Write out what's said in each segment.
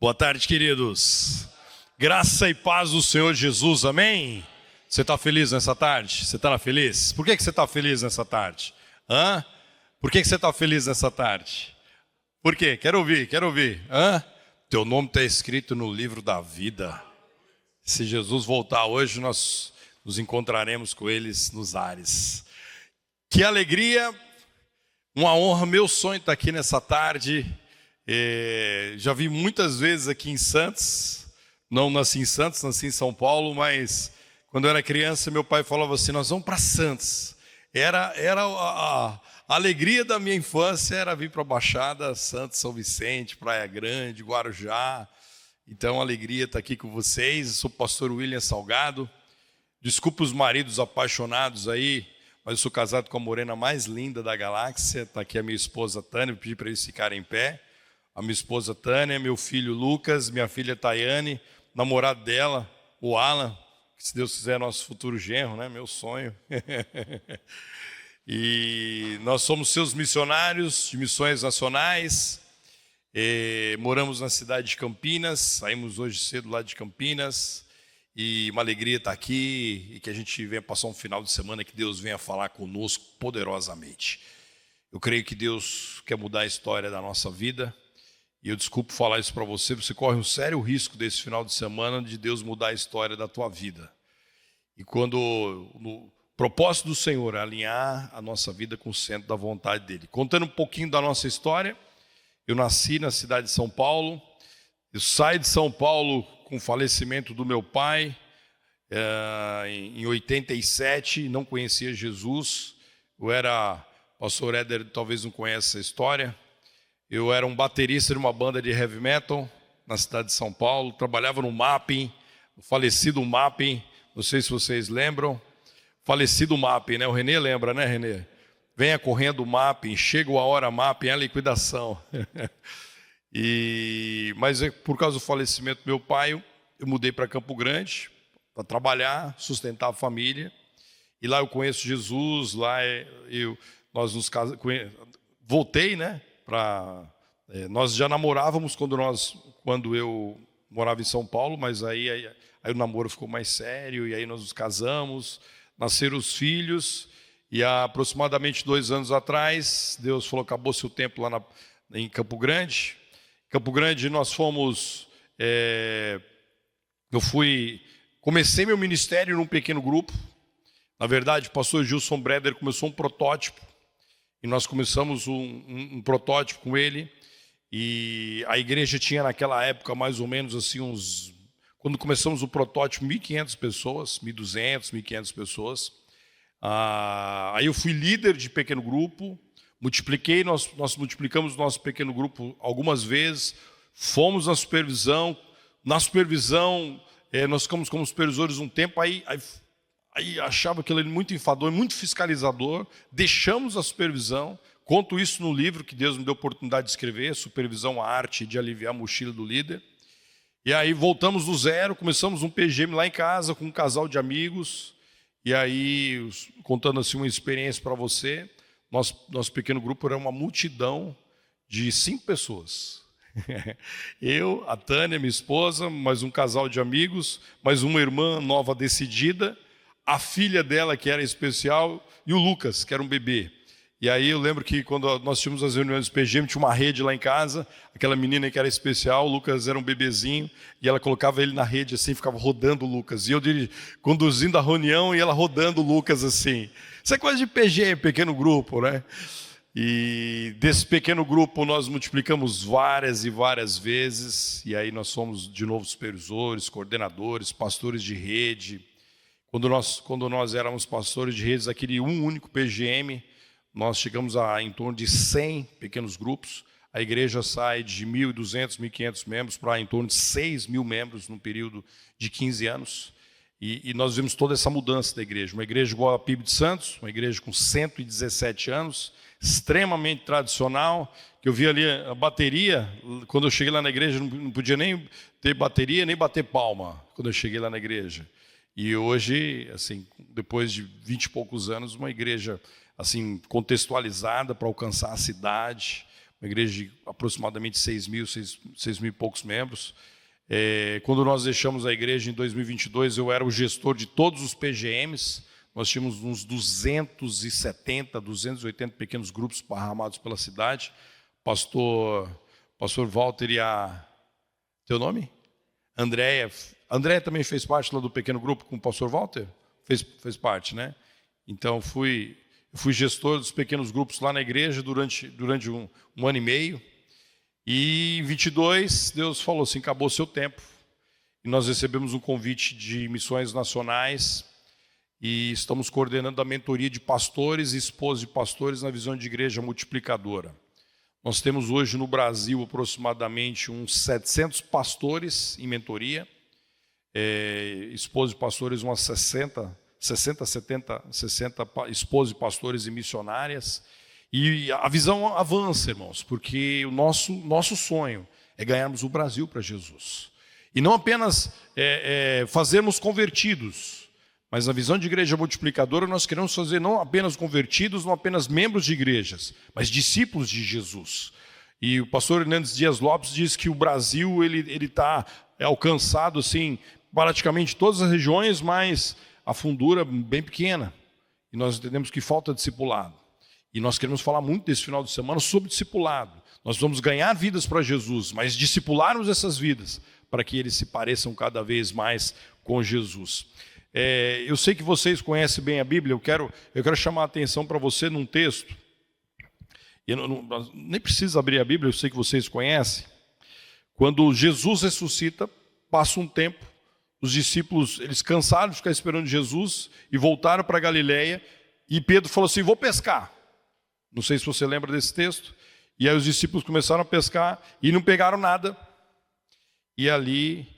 Boa tarde, queridos. Graça e paz do Senhor Jesus, amém? Você está feliz nessa tarde? Você está feliz? Por que você está feliz nessa tarde? Por que você está feliz nessa tarde? Por quê? Quero ouvir. Teu nome está escrito no livro da vida. Se Jesus voltar hoje, nós nos encontraremos com eles nos ares. Que alegria, uma honra, meu sonho está aqui nessa tarde. Já vi muitas vezes aqui em Santos, não nasci em Santos, nasci em São Paulo, mas quando eu era criança meu pai falava assim, nós vamos para Santos. Era a alegria da minha infância, era vir para a Baixada, Santos, São Vicente, Praia Grande, Guarujá. Então a alegria está aqui com vocês. Eu sou o pastor William Salgado. Desculpa os maridos apaixonados aí, mas eu sou casado com a morena mais linda da galáxia. Está aqui a minha esposa Tânia, eu pedi para eles ficarem em pé. A minha esposa Tânia, meu filho Lucas, minha filha Tayane, namorado dela, o Alan, que se Deus quiser é nosso futuro genro, né? Meu sonho. E nós somos seus missionários de missões nacionais. Moramos na cidade de Campinas, saímos hoje cedo lá de Campinas. E uma alegria estar aqui e que a gente venha passar um final de semana, que Deus venha falar conosco poderosamente. Eu creio que Deus quer mudar a história da nossa vida. E eu desculpo falar isso para você, você corre um sério risco desse final de semana de Deus mudar a história da tua vida. E quando o propósito do Senhor é alinhar a nossa vida com o centro da vontade dEle. Contando um pouquinho da nossa história, eu nasci na cidade de São Paulo, eu saí de São Paulo com o falecimento do meu pai, em 87, não conhecia Jesus, pastor Éder talvez não conheça essa história. Eu era um baterista de uma banda de heavy metal na cidade de São Paulo, trabalhava no Mapping, o falecido Mapping, não sei se vocês lembram, falecido Mapping, né? O Renê lembra, né, Renê? Venha correndo o Mapping, chega a hora Mapping, é a liquidação. Mas por causa do falecimento do meu pai, eu mudei para Campo Grande para trabalhar, sustentar a família, e lá eu conheço Jesus, nós nos casamos, voltei, né? Nós já namorávamos quando eu morava em São Paulo, mas aí o namoro ficou mais sério, e aí nós nos casamos, nasceram os filhos, e há aproximadamente 2 anos atrás, Deus falou, acabou seu tempo lá em Campo Grande. Campo Grande nós fomos, comecei meu ministério num pequeno grupo. Na verdade, o pastor Gilson Breder começou um protótipo, e nós começamos um protótipo com ele, e a igreja tinha naquela época mais ou menos assim quando começamos o protótipo, 1.500 pessoas, 1.200, 1.500 pessoas. Aí eu fui líder de pequeno grupo, nós multiplicamos o nosso pequeno grupo algumas vezes, fomos na supervisão, nós ficamos como supervisores um tempo, aí achava aquilo muito enfadonho, muito fiscalizador, deixamos a supervisão, conto isso no livro que Deus me deu a oportunidade de escrever, Supervisão, a Arte de Aliviar a Mochila do Líder. E aí voltamos do zero, começamos um PGM lá em casa com um casal de amigos, e aí, contando assim uma experiência para você, nosso pequeno grupo era uma multidão de 5 pessoas. Eu, a Tânia, minha esposa, mais um casal de amigos, mais uma irmã nova decidida, a filha dela, que era especial, e o Lucas, que era um bebê. E aí eu lembro que quando nós tínhamos as reuniões do PGM, tinha uma rede lá em casa, aquela menina que era especial, o Lucas era um bebezinho, e ela colocava ele na rede assim, ficava rodando o Lucas. E eu conduzindo a reunião e ela rodando o Lucas assim. Isso é coisa de PG, pequeno grupo, né? E desse pequeno grupo nós multiplicamos várias e várias vezes, e aí nós somos de novo supervisores, coordenadores, pastores de rede. Quando nós éramos pastores de redes, aquele único PGM, nós chegamos a em torno de 100 pequenos grupos. A igreja sai de 1.200, 1.500 membros para em torno de 6.000 membros num período de 15 anos. E nós vimos toda essa mudança da igreja. Uma igreja igual a PIB de Santos, uma igreja com 117 anos, extremamente tradicional, que eu vi ali a bateria, quando eu cheguei lá na igreja, não podia nem ter bateria, nem bater palma, quando eu cheguei lá na igreja. E hoje, assim, depois de 20 e poucos anos, uma igreja assim contextualizada para alcançar a cidade, uma igreja de aproximadamente 6 mil e poucos membros. Quando nós deixamos a igreja em 2022, eu era o gestor de todos os PGMs. Nós tínhamos uns 270, 280 pequenos grupos esparramados pela cidade. Pastor Walter e a... Teu nome? Andréia. Andréia também fez parte lá do pequeno grupo com o pastor Walter? Fez parte, né? Então, eu fui gestor dos pequenos grupos lá na igreja durante um ano e meio. E em 22, Deus falou assim, acabou o seu tempo. E nós recebemos um convite de missões nacionais e estamos coordenando a mentoria de pastores e esposas de pastores na visão de igreja multiplicadora. Nós temos hoje no Brasil aproximadamente uns 700 pastores em mentoria, esposas de pastores umas 60 esposas de pastores e missionárias. E a visão avança, irmãos, porque o nosso sonho é ganharmos o Brasil para Jesus. E não apenas fazermos convertidos, mas na visão de igreja multiplicadora nós queremos fazer não apenas convertidos, não apenas membros de igrejas, mas discípulos de Jesus. E o pastor Hernandes Dias Lopes diz que o Brasil ele está alcançado assim, praticamente todas as regiões, mas a fundura bem pequena. E nós entendemos que falta discipulado. E nós queremos falar muito desse final de semana sobre discipulado. Nós vamos ganhar vidas para Jesus, mas discipularmos essas vidas para que eles se pareçam cada vez mais com Jesus. Eu sei que vocês conhecem bem a Bíblia, eu quero chamar a atenção para você num texto. Nem precisa abrir a Bíblia, eu sei que vocês conhecem. Quando Jesus ressuscita, passa um tempo, os discípulos, eles cansaram de ficar esperando Jesus e voltaram para Galileia, e Pedro falou assim, vou pescar. Não sei se você lembra desse texto. E aí os discípulos começaram a pescar e não pegaram nada. E ali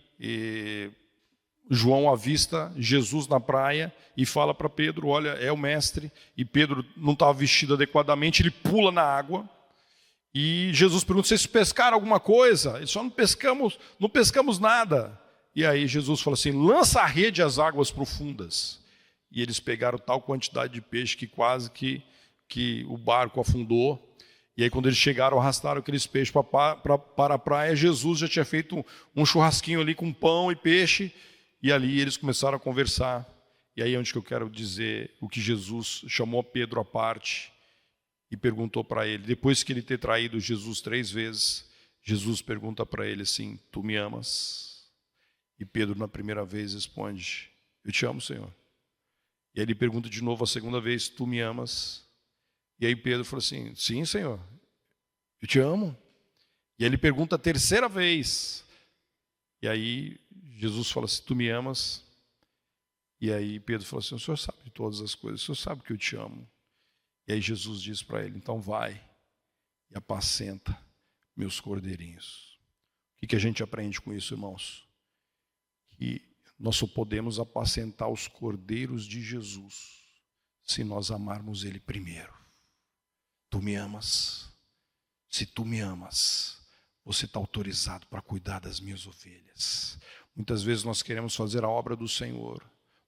João avista Jesus na praia e fala para Pedro, olha, é o mestre. E Pedro não estava vestido adequadamente, ele pula na água. E Jesus pergunta, vocês pescaram alguma coisa? Eles só não pescamos nada. E aí Jesus fala assim, lança a rede às águas profundas. E eles pegaram tal quantidade de peixe que quase que o barco afundou. E aí quando eles chegaram, arrastaram aqueles peixes para a praia, Jesus já tinha feito um churrasquinho ali com pão e peixe, e ali eles começaram a conversar. E aí é onde que eu quero dizer o que Jesus chamou Pedro à parte e perguntou para ele, depois que ele ter traído Jesus 3 vezes, Jesus pergunta para ele assim, tu me amas? E Pedro na primeira vez responde, eu te amo, Senhor. E aí ele pergunta de novo a segunda vez, tu me amas? E aí Pedro falou assim, sim, Senhor, eu te amo. E aí ele pergunta a terceira vez. E aí Jesus fala assim, tu me amas? E aí Pedro falou assim, o Senhor sabe de todas as coisas, o Senhor sabe que eu te amo. E aí Jesus diz para ele, então vai e apacenta meus cordeirinhos. O que a gente aprende com isso, irmãos? Que nós só podemos apacentar os cordeiros de Jesus se nós amarmos Ele primeiro. Tu me amas? Se tu me amas, você está autorizado para cuidar das minhas ovelhas. Muitas vezes nós queremos fazer a obra do Senhor,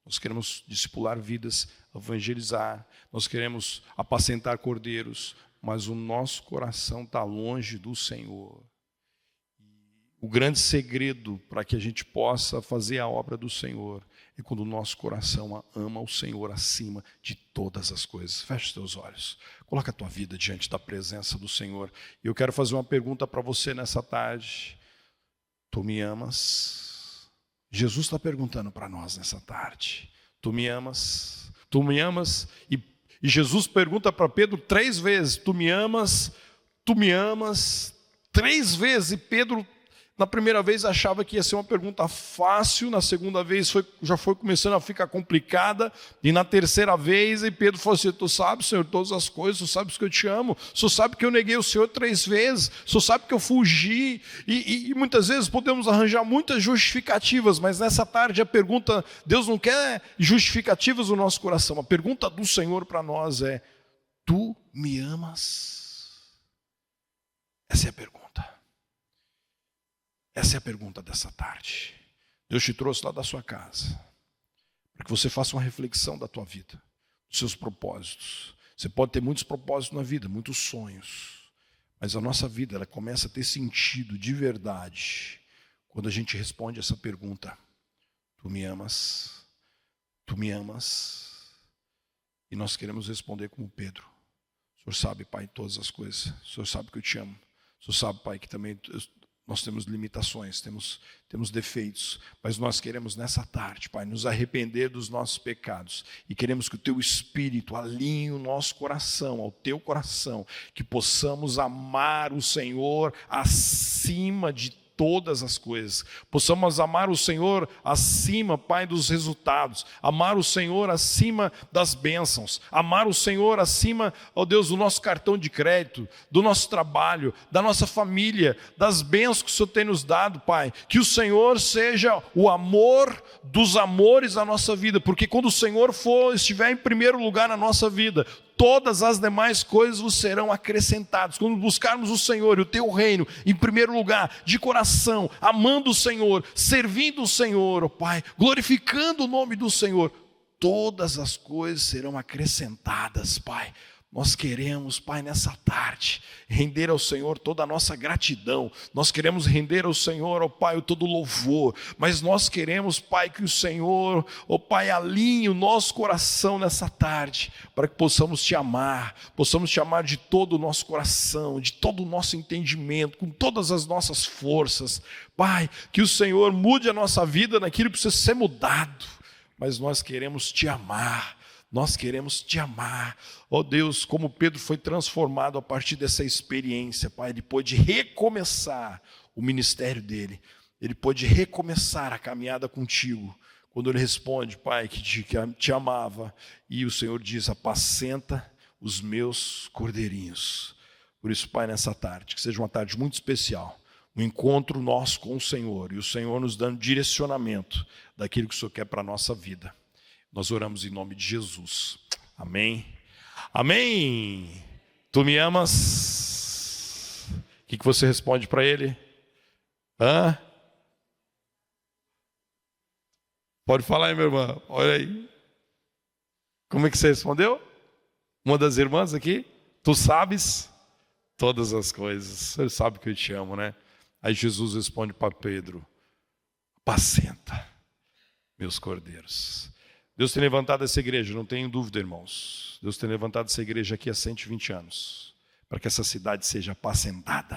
nós queremos discipular vidas, evangelizar, nós queremos apacentar cordeiros, mas o nosso coração está longe do Senhor. O grande segredo para que a gente possa fazer a obra do Senhor é quando o nosso coração ama o Senhor acima de todas as coisas. Feche os teus olhos, coloca a tua vida diante da presença do Senhor. E eu quero fazer uma pergunta para você nessa tarde. Tu me amas? Jesus está perguntando para nós nessa tarde. Tu me amas? Tu me amas? E Jesus pergunta para Pedro 3 vezes. Tu me amas? Tu me amas? 3 vezes. E Pedro, na primeira vez, achava que ia ser uma pergunta fácil, na segunda vez já foi começando a ficar complicada, e na terceira vez, e Pedro falou assim, tu sabes, Senhor, todas as coisas, tu sabes que eu te amo, tu sabe que eu neguei o Senhor 3 vezes, tu sabe que eu fugi, e muitas vezes podemos arranjar muitas justificativas, mas nessa tarde a pergunta, Deus não quer justificativas no nosso coração, a pergunta do Senhor para nós é, tu me amas? Essa é a pergunta. Essa é a pergunta dessa tarde. Deus te trouxe lá da sua casa, para que você faça uma reflexão da tua vida, dos seus propósitos. Você pode ter muitos propósitos na vida, muitos sonhos, Mas a nossa vida, ela começa a ter sentido de verdade quando a gente responde essa pergunta: tu me amas? Tu me amas? E nós queremos responder como Pedro: o Senhor sabe, Pai, todas as coisas. O Senhor sabe que eu te amo. O Senhor sabe, Pai, que também nós temos limitações, temos defeitos. Mas nós queremos nessa tarde, Pai, nos arrepender dos nossos pecados. E queremos que o Teu Espírito alinhe o nosso coração ao Teu coração. Que possamos amar o Senhor acima de todas as coisas, possamos amar o Senhor acima, Pai, dos resultados, amar o Senhor acima das bênçãos, amar o Senhor acima, ó Deus, do nosso cartão de crédito, do nosso trabalho, da nossa família, das bênçãos que o Senhor tem nos dado, Pai. Que o Senhor seja o amor dos amores da nossa vida, porque quando o Senhor estiver em primeiro lugar na nossa vida, todas as demais coisas vos serão acrescentadas. Quando buscarmos o Senhor e o Teu reino em primeiro lugar, de coração, amando o Senhor, servindo o Senhor, ó Pai, glorificando o nome do Senhor, todas as coisas serão acrescentadas, Pai. Nós queremos, Pai, nessa tarde, render ao Senhor toda a nossa gratidão. Nós queremos render ao Senhor, ó Pai, todo o louvor. Mas nós queremos, Pai, que o Senhor, ó Pai, alinhe o nosso coração nessa tarde, para que possamos Te amar de todo o nosso coração, de todo o nosso entendimento, com todas as nossas forças. Pai, que o Senhor mude a nossa vida naquilo que precisa ser mudado. Mas nós queremos Te amar. Nós queremos Te amar, ó Deus, como Pedro foi transformado a partir dessa experiência, Pai. Ele pôde recomeçar o ministério dele, ele pôde recomeçar a caminhada contigo, quando ele responde, Pai, que te amava, e o Senhor diz: apacenta os meus cordeirinhos. Por isso, Pai, nessa tarde, que seja uma tarde muito especial, um encontro nosso com o Senhor, e o Senhor nos dando direcionamento daquilo que o Senhor quer para a nossa vida. Nós oramos em nome de Jesus. Amém. Amém. Tu me amas? O que você responde para ele? Pode falar aí, minha irmã. Olha aí. Como é que você respondeu? Uma das irmãs aqui? Tu sabes todas as coisas. Você sabe que eu te amo, né? Aí Jesus responde para Pedro: apacenta meus cordeiros. Deus tem levantado essa igreja, não tenho dúvida, irmãos. Deus tem levantado essa igreja aqui há 120 anos, para que essa cidade seja apacentada,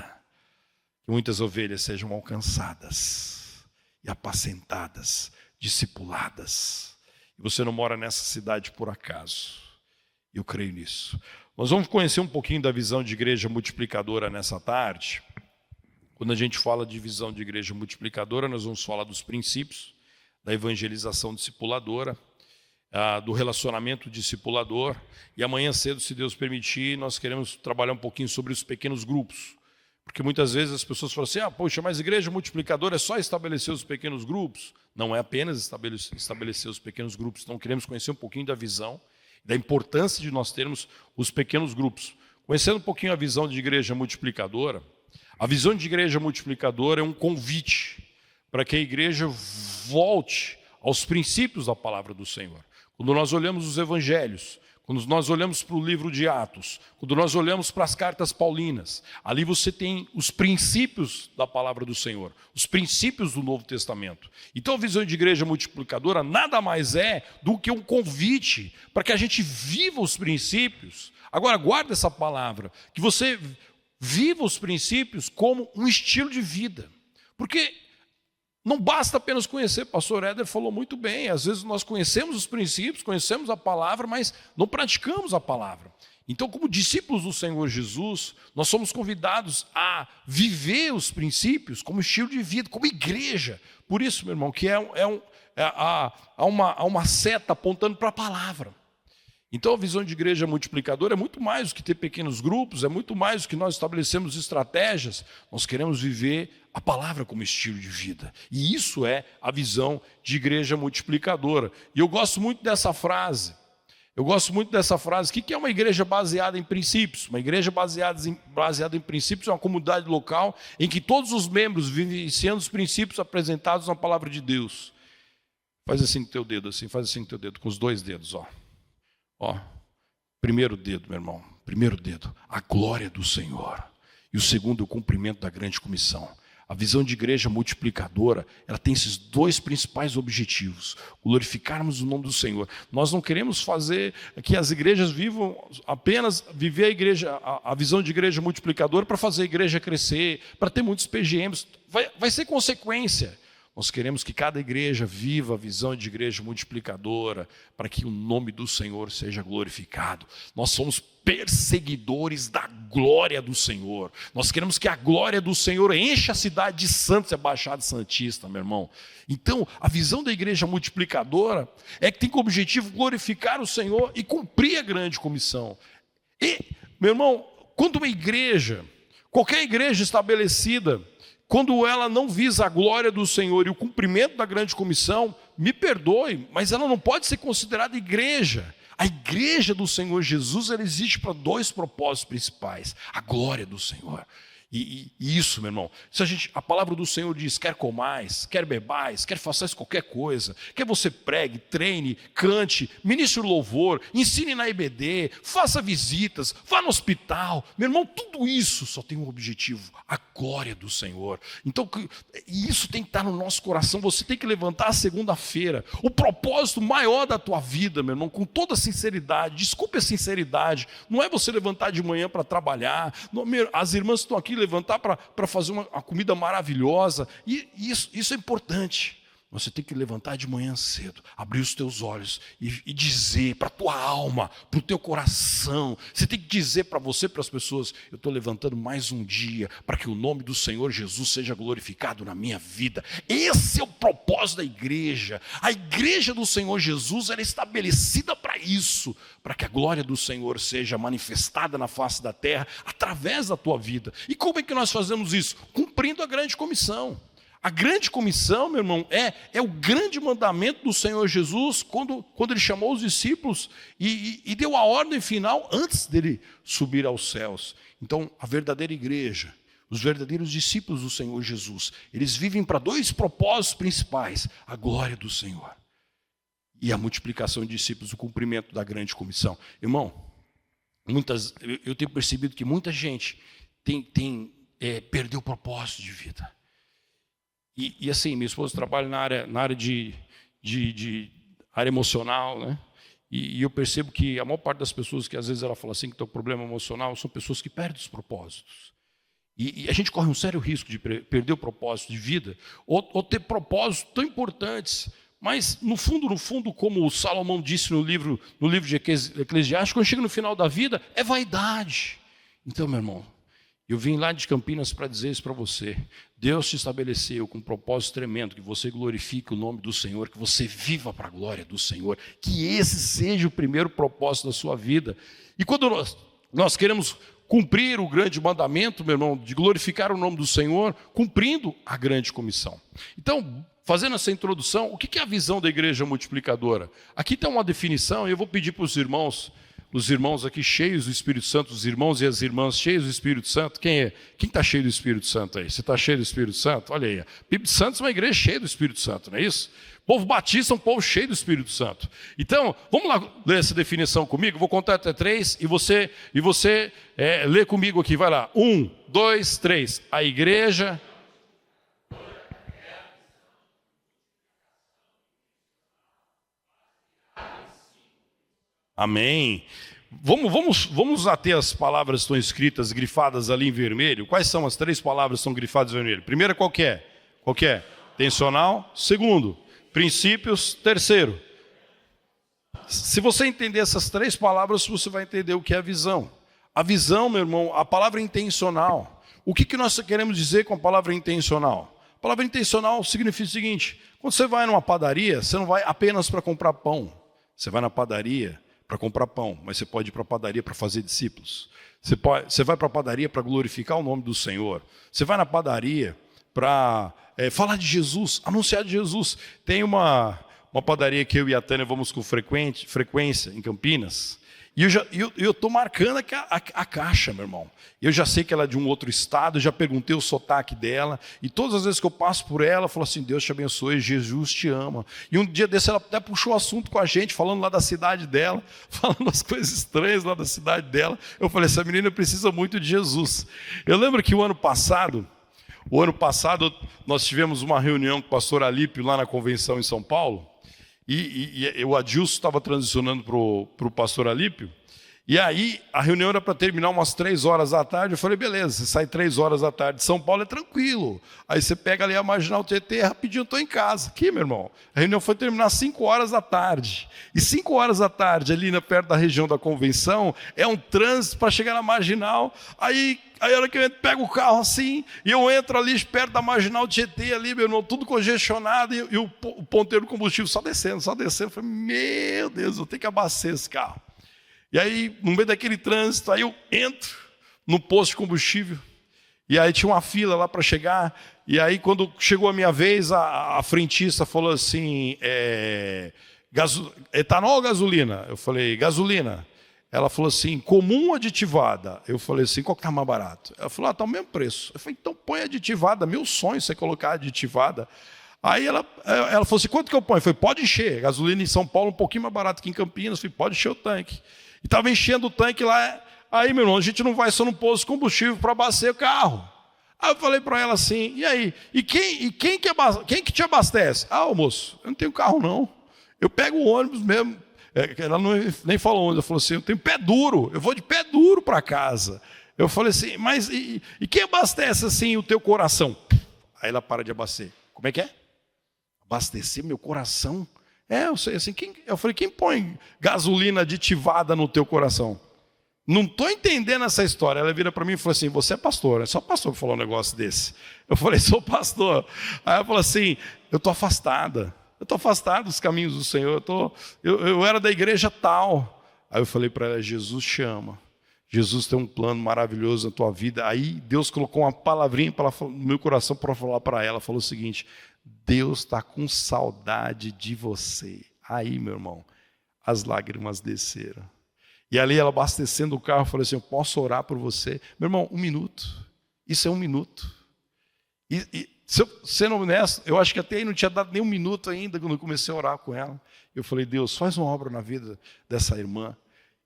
que muitas ovelhas sejam alcançadas e apacentadas, discipuladas. E você não mora nessa cidade por acaso. Eu creio nisso. Nós vamos conhecer um pouquinho da visão de igreja multiplicadora nessa tarde. Quando a gente fala de visão de igreja multiplicadora, nós vamos falar dos princípios da evangelização discipuladora, do relacionamento discipulador, e amanhã cedo, se Deus permitir, nós queremos trabalhar um pouquinho sobre os pequenos grupos, porque muitas vezes as pessoas falam assim: poxa, mas igreja multiplicadora é só estabelecer os pequenos grupos. Não é apenas estabelecer os pequenos grupos. Então queremos conhecer um pouquinho da visão, da importância de nós termos os pequenos grupos. Conhecendo um pouquinho a visão de igreja multiplicadora, a visão de igreja multiplicadora é um convite para que a igreja volte aos princípios da palavra do Senhor. Quando nós olhamos os evangelhos, quando nós olhamos para o livro de Atos, quando nós olhamos para as cartas paulinas, ali você tem os princípios da palavra do Senhor, os princípios do Novo Testamento. Então a visão de igreja multiplicadora nada mais é do que um convite para que a gente viva os princípios. Agora guarda essa palavra, que você viva os princípios como um estilo de vida. Porque não basta apenas conhecer, pastor Éder falou muito bem, às vezes nós conhecemos os princípios, conhecemos a palavra, mas não praticamos a palavra. Então, como discípulos do Senhor Jesus, nós somos convidados a viver os princípios como estilo de vida, como igreja. Por isso, meu irmão, que há uma seta apontando para a palavra. Então a visão de igreja multiplicadora é muito mais do que ter pequenos grupos, é muito mais do que nós estabelecemos estratégias. Nós queremos viver a palavra como estilo de vida. E isso é a visão de igreja multiplicadora. E eu gosto muito dessa frase. O que é uma igreja baseada em princípios? Uma igreja baseada em princípios é uma comunidade local em que todos os membros vivenciando os princípios apresentados na palavra de Deus. Faz assim com o teu dedo, com os dois dedos, ó. Primeiro dedo, meu irmão, primeiro dedo, a glória do Senhor. E o segundo é o cumprimento da grande comissão. A visão de igreja multiplicadora, ela tem esses dois principais objetivos: glorificarmos o nome do Senhor. Nós não queremos fazer que as igrejas vivam apenas viver a visão de igreja multiplicadora para fazer a igreja crescer, para ter muitos PGMs. Vai ser consequência. Nós queremos que cada igreja viva a visão de igreja multiplicadora, para que o nome do Senhor seja glorificado. Nós somos perseguidores da glória do Senhor. Nós queremos que a glória do Senhor encha a cidade de Santos e a Baixada Santista, meu irmão. Então, a visão da igreja multiplicadora é que tem como objetivo glorificar o Senhor e cumprir a grande comissão. E, meu irmão, quando uma igreja, qualquer igreja estabelecida, quando ela não visa a glória do Senhor e o cumprimento da grande comissão, me perdoe, mas ela não pode ser considerada igreja. A igreja do Senhor Jesus, ela existe para dois propósitos principais: a glória do Senhor. E isso, meu irmão, se a palavra do Senhor diz: quer comais, quer bebais, quer façais qualquer coisa, quer você pregue, treine, cante, ministre louvor, ensine na IBD, faça visitas, vá no hospital, meu irmão, tudo isso só tem um objetivo: a glória do Senhor. Então, isso tem que estar no nosso coração. Você tem que levantar a segunda-feira, o propósito maior da tua vida, meu irmão, com toda sinceridade. Desculpe a sinceridade, não é você levantar de manhã para trabalhar, as irmãs estão aqui levantar para fazer uma comida maravilhosa, e isso é importante. Você tem que levantar de manhã cedo, abrir os teus olhos e dizer para a tua alma, para o teu coração. Você tem que dizer para você, para as pessoas: eu estou levantando mais um dia para que o nome do Senhor Jesus seja glorificado na minha vida. Esse é o propósito da igreja. A igreja do Senhor Jesus era estabelecida para isso, para que a glória do Senhor seja manifestada na face da terra através da tua vida. E como é que nós fazemos isso? Cumprindo a grande comissão. A grande comissão, meu irmão, é o grande mandamento do Senhor Jesus, quando ele chamou os discípulos e deu a ordem final antes dele subir aos céus. Então, a verdadeira igreja, os verdadeiros discípulos do Senhor Jesus, eles vivem para dois propósitos principais: a glória do Senhor e a multiplicação de discípulos, o cumprimento da grande comissão. Irmão, eu tenho percebido que muita gente perdeu o propósito de vida. E assim, minha esposa trabalha na área de área emocional, né? E eu percebo que a maior parte das pessoas que às vezes ela fala assim que tem um problema emocional são pessoas que perdem os propósitos. E a gente corre um sério risco de perder o propósito de vida, ou ter propósitos tão importantes. Mas no fundo, como o Salomão disse no livro de Eclesiastes, quando chega no final da vida, é vaidade. Então, meu irmão, eu vim lá de Campinas para dizer isso para você. Deus te estabeleceu com um propósito tremendo, que você glorifique o nome do Senhor, que você viva para a glória do Senhor, que esse seja o primeiro propósito da sua vida. E quando nós queremos cumprir o grande mandamento, meu irmão, de glorificar o nome do Senhor, cumprindo a grande comissão. Então, fazendo essa introdução, o que é a visão da igreja multiplicadora? Aqui tem uma definição, e eu vou pedir para os irmãos aqui cheios do Espírito Santo, os irmãos e as irmãs cheios do Espírito Santo. Quem está cheio do Espírito Santo aí? Você está cheio do Espírito Santo? Olha aí, Espírito Santo é uma igreja cheia do Espírito Santo, não é isso? O povo batista é um povo cheio do Espírito Santo. Então, vamos lá ler essa definição comigo. Vou contar até 3 e você lê comigo aqui. Vai lá, 1, 2, 3. A igreja... Amém. Vamos até as palavras que estão escritas, grifadas ali em vermelho. Quais são as 3 palavras que estão grifadas em vermelho? Primeira, qual que é? Intencional. Segundo, princípios. Terceiro, se você entender essas 3 palavras, você vai entender o que é a visão. A visão, meu irmão, a palavra intencional. O que nós queremos dizer com a palavra intencional? A palavra intencional significa o seguinte: quando você vai numa padaria, você não vai apenas para comprar pão. Você vai na padaria para comprar pão, mas você pode ir para a padaria para fazer discípulos. Você vai para a padaria para glorificar o nome do Senhor. Você vai na padaria para falar de Jesus, anunciar de Jesus. Tem uma padaria que eu e a Tânia vamos com frequência em Campinas, E eu estou marcando a caixa, meu irmão. Eu já sei que ela é de um outro estado, já perguntei o sotaque dela. E todas as vezes que eu passo por ela, eu falo assim, Deus te abençoe, Jesus te ama. E um dia desse ela até puxou o assunto com a gente, falando lá da cidade dela, falando as coisas estranhas lá da cidade dela. Eu falei, essa menina precisa muito de Jesus. Eu lembro que o ano passado nós tivemos uma reunião com o pastor Alípio lá na convenção em São Paulo. E o Adilson estava transicionando para o pastor Alípio. E aí, a reunião era para terminar umas 3 horas da tarde. Eu falei, beleza, você sai 3 horas da tarde de São Paulo, é tranquilo. Aí você pega ali a Marginal Tietê, rapidinho eu estou em casa. Aqui, meu irmão, a reunião foi terminar às 5 horas da tarde. E 5 horas da tarde, ali perto da região da convenção, é um trânsito para chegar na Marginal. Aí a hora que eu entro, pego o carro assim, e eu entro ali perto da Marginal Tietê, ali, meu irmão, tudo congestionado, e o ponteiro de combustível só descendo. Eu falei, meu Deus, eu tenho que abastecer esse carro. E aí, no meio daquele trânsito, aí eu entro no posto de combustível, e aí tinha uma fila lá para chegar, e aí quando chegou a minha vez, a frentista falou assim, etanol ou gasolina? Eu falei, gasolina. Ela falou assim, comum ou aditivada? Eu falei assim, qual que está mais barato? Ela falou, está o mesmo preço. Eu falei, então põe aditivada, meu sonho é você colocar aditivada. Aí ela falou assim, quanto que eu ponho? Eu falei, pode encher, gasolina em São Paulo um pouquinho mais barato que em Campinas. Eu falei, pode encher o tanque. E estava enchendo o tanque lá, aí meu irmão, a gente não vai só no posto de combustível para abastecer o carro. Aí eu falei para ela assim, e aí? E quem que te abastece? Ah, moço, eu não tenho carro não, eu pego o ônibus mesmo. Ela nem falou onde, ela falou assim, eu tenho pé duro, eu vou de pé duro para casa. Eu falei assim, mas e quem abastece assim o teu coração? Aí ela para de abastecer. Como é que é? Abastecer meu coração? Eu sei assim, eu falei, quem põe gasolina aditivada no teu coração? Não estou entendendo essa história. Ela vira para mim e falou assim, você é pastor, é só pastor que falou um negócio desse. Eu falei, sou pastor. Aí ela falou assim, eu estou afastada dos caminhos do Senhor, eu era da igreja tal. Aí eu falei para ela, Jesus te ama, Jesus tem um plano maravilhoso na tua vida. Aí Deus colocou uma palavrinha no meu coração para falar para ela, falou o seguinte, Deus está com saudade de você. Aí, meu irmão, as lágrimas desceram. E ali ela abastecendo o carro, falou assim, eu posso orar por você? Meu irmão, 1 minuto, isso é 1 minuto. Se eu, sendo honesto, eu acho que até aí não tinha dado nem 1 minuto ainda quando eu comecei a orar com ela. Eu falei, Deus, faz uma obra na vida dessa irmã,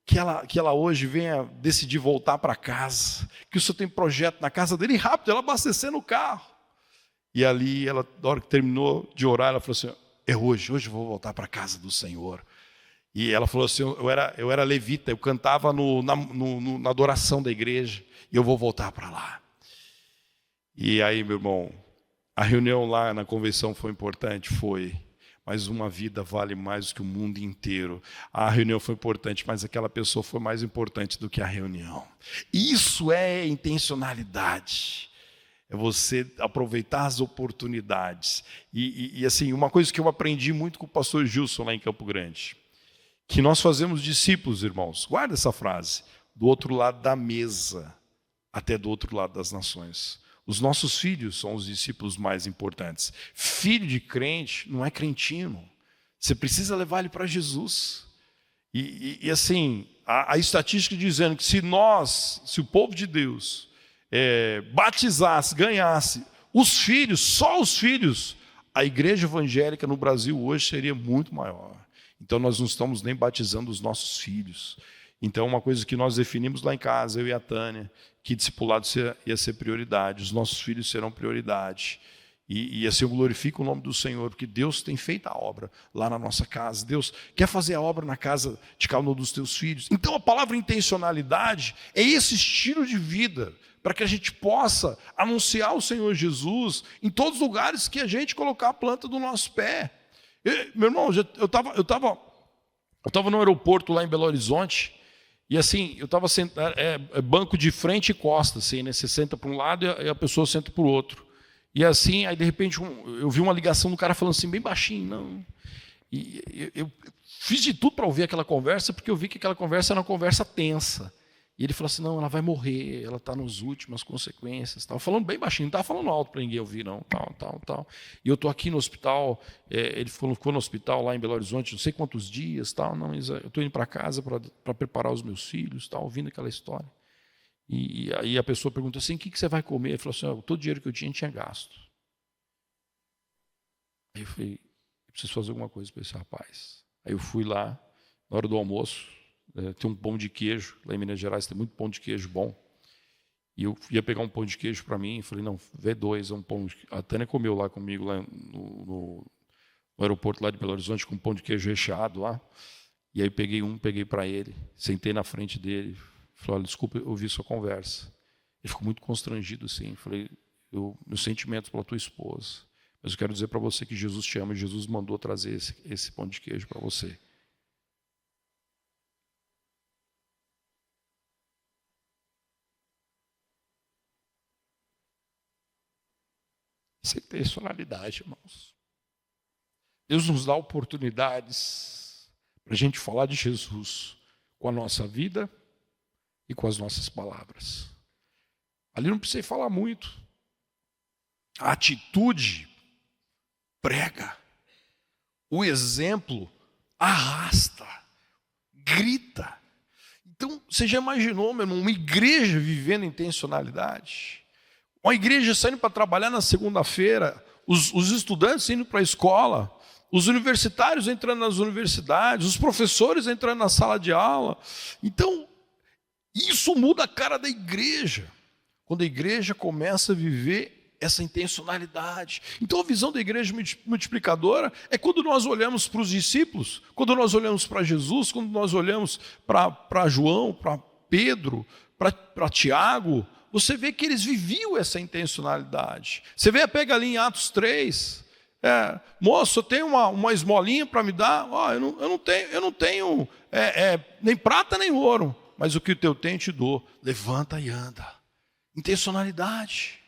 que ela hoje venha decidir voltar para casa, que o Senhor tem projeto na casa dele, e rápido, ela abastecendo o carro. E ali, na hora que terminou de orar, ela falou assim, é hoje eu vou voltar para a casa do Senhor. E ela falou assim, eu era levita, eu cantava na adoração da igreja, e eu vou voltar para lá. E aí, meu irmão, a reunião lá na convenção foi importante? Foi. Mas uma vida vale mais do que o mundo inteiro. A reunião foi importante, mas aquela pessoa foi mais importante do que a reunião. Isso é intencionalidade. É você aproveitar as oportunidades. E assim, uma coisa que eu aprendi muito com o pastor Gilson lá em Campo Grande, que nós fazemos discípulos, irmãos. Guarda essa frase. Do outro lado da mesa, até do outro lado das nações. Os nossos filhos são os discípulos mais importantes. Filho de crente não é crentino. Você precisa levar ele para Jesus. E assim, a estatística dizendo que se o povo de Deus batizasse, ganhasse os filhos, só os filhos, a igreja evangélica no Brasil hoje seria muito maior. Então nós não estamos nem batizando os nossos filhos. Então uma coisa que nós definimos lá em casa, eu e a Tânia, que discipulado ia ser prioridade, os nossos filhos serão prioridade. E assim eu glorifico o nome do Senhor, porque Deus tem feito a obra lá na nossa casa. Deus quer fazer a obra na casa de cada um dos teus filhos. Então a palavra intencionalidade é esse estilo de vida, para que a gente possa anunciar o Senhor Jesus em todos os lugares que a gente colocar a planta do nosso pé. Meu irmão, eu estava no aeroporto lá em Belo Horizonte, e assim, eu estava sentado, banco de frente e costa, assim, né? Você senta para um lado e a pessoa senta para o outro. E assim, aí de repente eu vi uma ligação do cara falando assim, bem baixinho, não. E eu fiz de tudo para ouvir aquela conversa, porque eu vi que aquela conversa era uma conversa tensa. E ele falou assim, não, ela vai morrer, ela está nas últimas consequências. Tal. Falando bem baixinho, não estava falando alto para ninguém ouvir, não. Tal. E eu estou aqui no hospital, ele ficou no hospital lá em Belo Horizonte, não sei quantos dias, tal. Não, eu estou indo para casa para preparar os meus filhos, tal, ouvindo aquela história. E aí a pessoa perguntou assim, o que você vai comer? Ele falou assim, todo o dinheiro que eu tinha gasto. Aí eu falei, eu preciso fazer alguma coisa para esse rapaz. Aí eu fui lá, na hora do almoço, tem um pão de queijo, lá em Minas Gerais tem muito pão de queijo bom. E eu ia pegar um pão de queijo para mim, e falei, não, vê dois, é um pão de... A Tânia comeu lá comigo, lá no aeroporto lá de Belo Horizonte, com um pão de queijo recheado lá. E aí peguei para ele, sentei na frente dele, falei, olha, desculpa, eu ouvi sua conversa. Ele ficou muito constrangido, assim, falei, meus sentimentos pela tua esposa, mas eu quero dizer para você que Jesus te ama, e Jesus mandou trazer esse pão de queijo para você. Isso é intencionalidade, irmãos. Deus nos dá oportunidades para a gente falar de Jesus com a nossa vida e com as nossas palavras. Ali não precisei falar muito. A atitude prega. O exemplo arrasta, grita. Então, você já imaginou, meu irmão, uma igreja vivendo intencionalidade? Uma igreja saindo para trabalhar na segunda-feira, os estudantes indo para a escola, os universitários entrando nas universidades, os professores entrando na sala de aula. Então, isso muda a cara da igreja, quando a igreja começa a viver essa intencionalidade. Então, a visão da igreja multiplicadora é quando nós olhamos para os discípulos, quando nós olhamos para Jesus, quando nós olhamos para João, para Pedro, para Tiago, você vê que eles viviam essa intencionalidade. Você pega ali em Atos 3, moço, eu tenho uma esmolinha para me dar, eu não tenho nem prata nem ouro, mas o que o teu tem te dou, levanta e anda. Intencionalidade.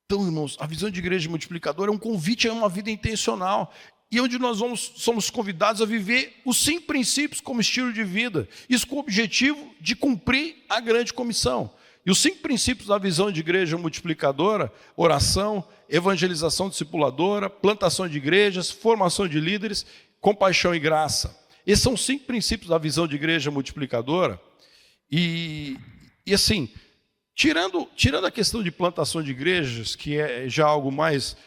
Então, irmãos, a visão de igreja multiplicadora é um convite a uma vida intencional, e onde nós somos convidados a viver os 5 princípios como estilo de vida, isso com o objetivo de cumprir a grande comissão. E os 5 princípios da visão de igreja multiplicadora: oração, evangelização discipuladora, plantação de igrejas, formação de líderes, compaixão e graça. Esses são 5 princípios da visão de igreja multiplicadora. E assim, tirando a questão de plantação de igrejas, que é já algo mais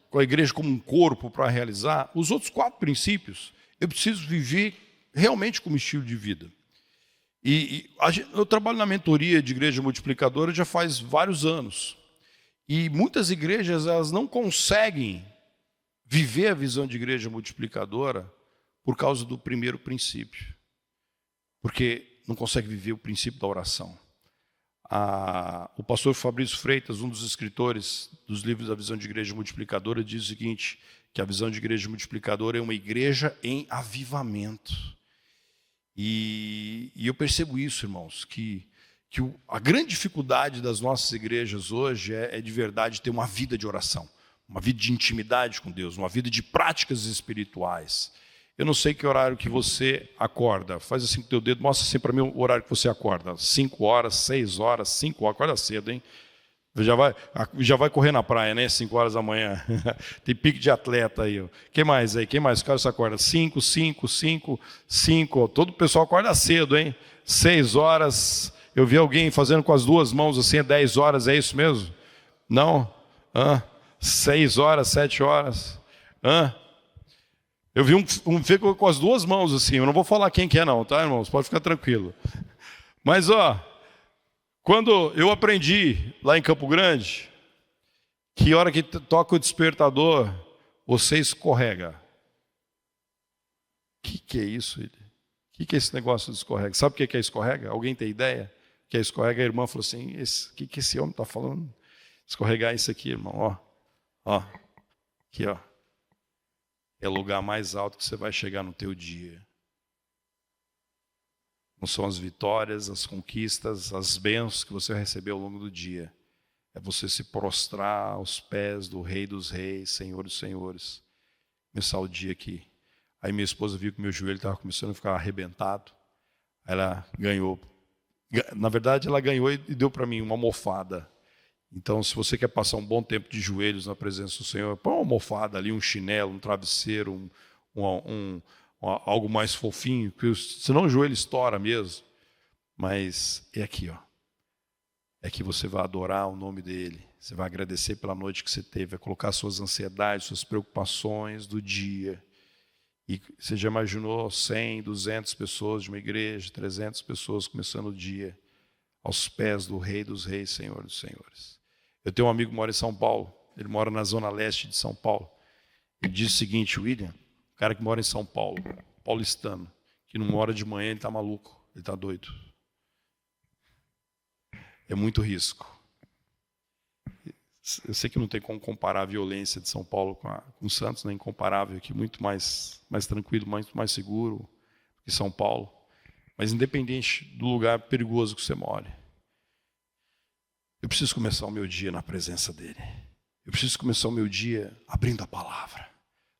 com a igreja como um corpo para realizar, os outros 4 princípios eu preciso viver realmente como estilo de vida. Eu trabalho na mentoria de igreja multiplicadora já faz vários anos. E muitas igrejas elas não conseguem viver a visão de igreja multiplicadora por causa do primeiro princípio. Porque não consegue viver o princípio da oração. O pastor Fabrício Freitas, um dos escritores dos livros da visão de igreja multiplicadora, diz o seguinte, que a visão de igreja multiplicadora é uma igreja em avivamento. E eu percebo isso, irmãos, que a grande dificuldade das nossas igrejas hoje é de verdade ter uma vida de oração, uma vida de intimidade com Deus, uma vida de práticas espirituais. Eu não sei que horário que você acorda, faz assim com o teu dedo, mostra assim para mim o horário que você acorda, 5 horas, 6 horas, 5 horas, acorda cedo, hein? Já vai correr na praia, né? 5 horas da manhã. Tem pique de atleta aí. Ó. Quem mais aí? Quem mais? O cara se acorda 5. Todo o pessoal acorda cedo, hein? 6 horas. Eu vi alguém fazendo com as 2 mãos assim, 10 horas, é isso mesmo? Não? 6 horas, 7 horas. Eu vi um fica com as 2 mãos assim. Eu não vou falar quem que é não, tá, irmãos? Pode ficar tranquilo. Mas, quando eu aprendi lá em Campo Grande, que hora que toca o despertador, você escorrega. O que é isso? O que é esse negócio de escorrega? Sabe o que é escorrega? Alguém tem ideia? O que é escorrega? A irmã falou assim, o que esse homem está falando? Escorregar isso aqui, irmão. Aqui, ó. É o lugar mais alto que você vai chegar no teu dia. Não são as vitórias, as conquistas, as bênçãos que você recebeu ao longo do dia. É você se prostrar aos pés do Rei dos Reis, Senhor dos Senhores. Começar o dia aqui. Aí minha esposa viu que meu joelho estava começando a ficar arrebentado. Ela ganhou Na verdade, ela ganhou e deu para mim uma almofada. Então, se você quer passar um bom tempo de joelhos na presença do Senhor, põe uma almofada ali, um chinelo, um travesseiro, algo mais fofinho, porque senão o joelho estoura mesmo. Mas é aqui, ó. É que você vai adorar o nome dele. Você vai agradecer pela noite que você teve, vai colocar suas ansiedades, suas preocupações do dia. E você já imaginou 100, 200 pessoas de uma igreja, 300 pessoas começando o dia aos pés do Rei dos Reis, Senhor dos Senhores. Eu tenho um amigo que mora em São Paulo, ele mora na zona leste de São Paulo. Ele diz o seguinte: William, o cara que mora em São Paulo, paulistano, que não mora de manhã, ele está maluco, ele está doido. É muito risco. Eu sei que não tem como comparar a violência de São Paulo com Santos, né? Incomparável aqui, muito mais tranquilo, muito mais seguro que São Paulo. Mas independente do lugar perigoso que você more, eu preciso começar o meu dia na presença dele. Eu preciso começar o meu dia abrindo a palavra,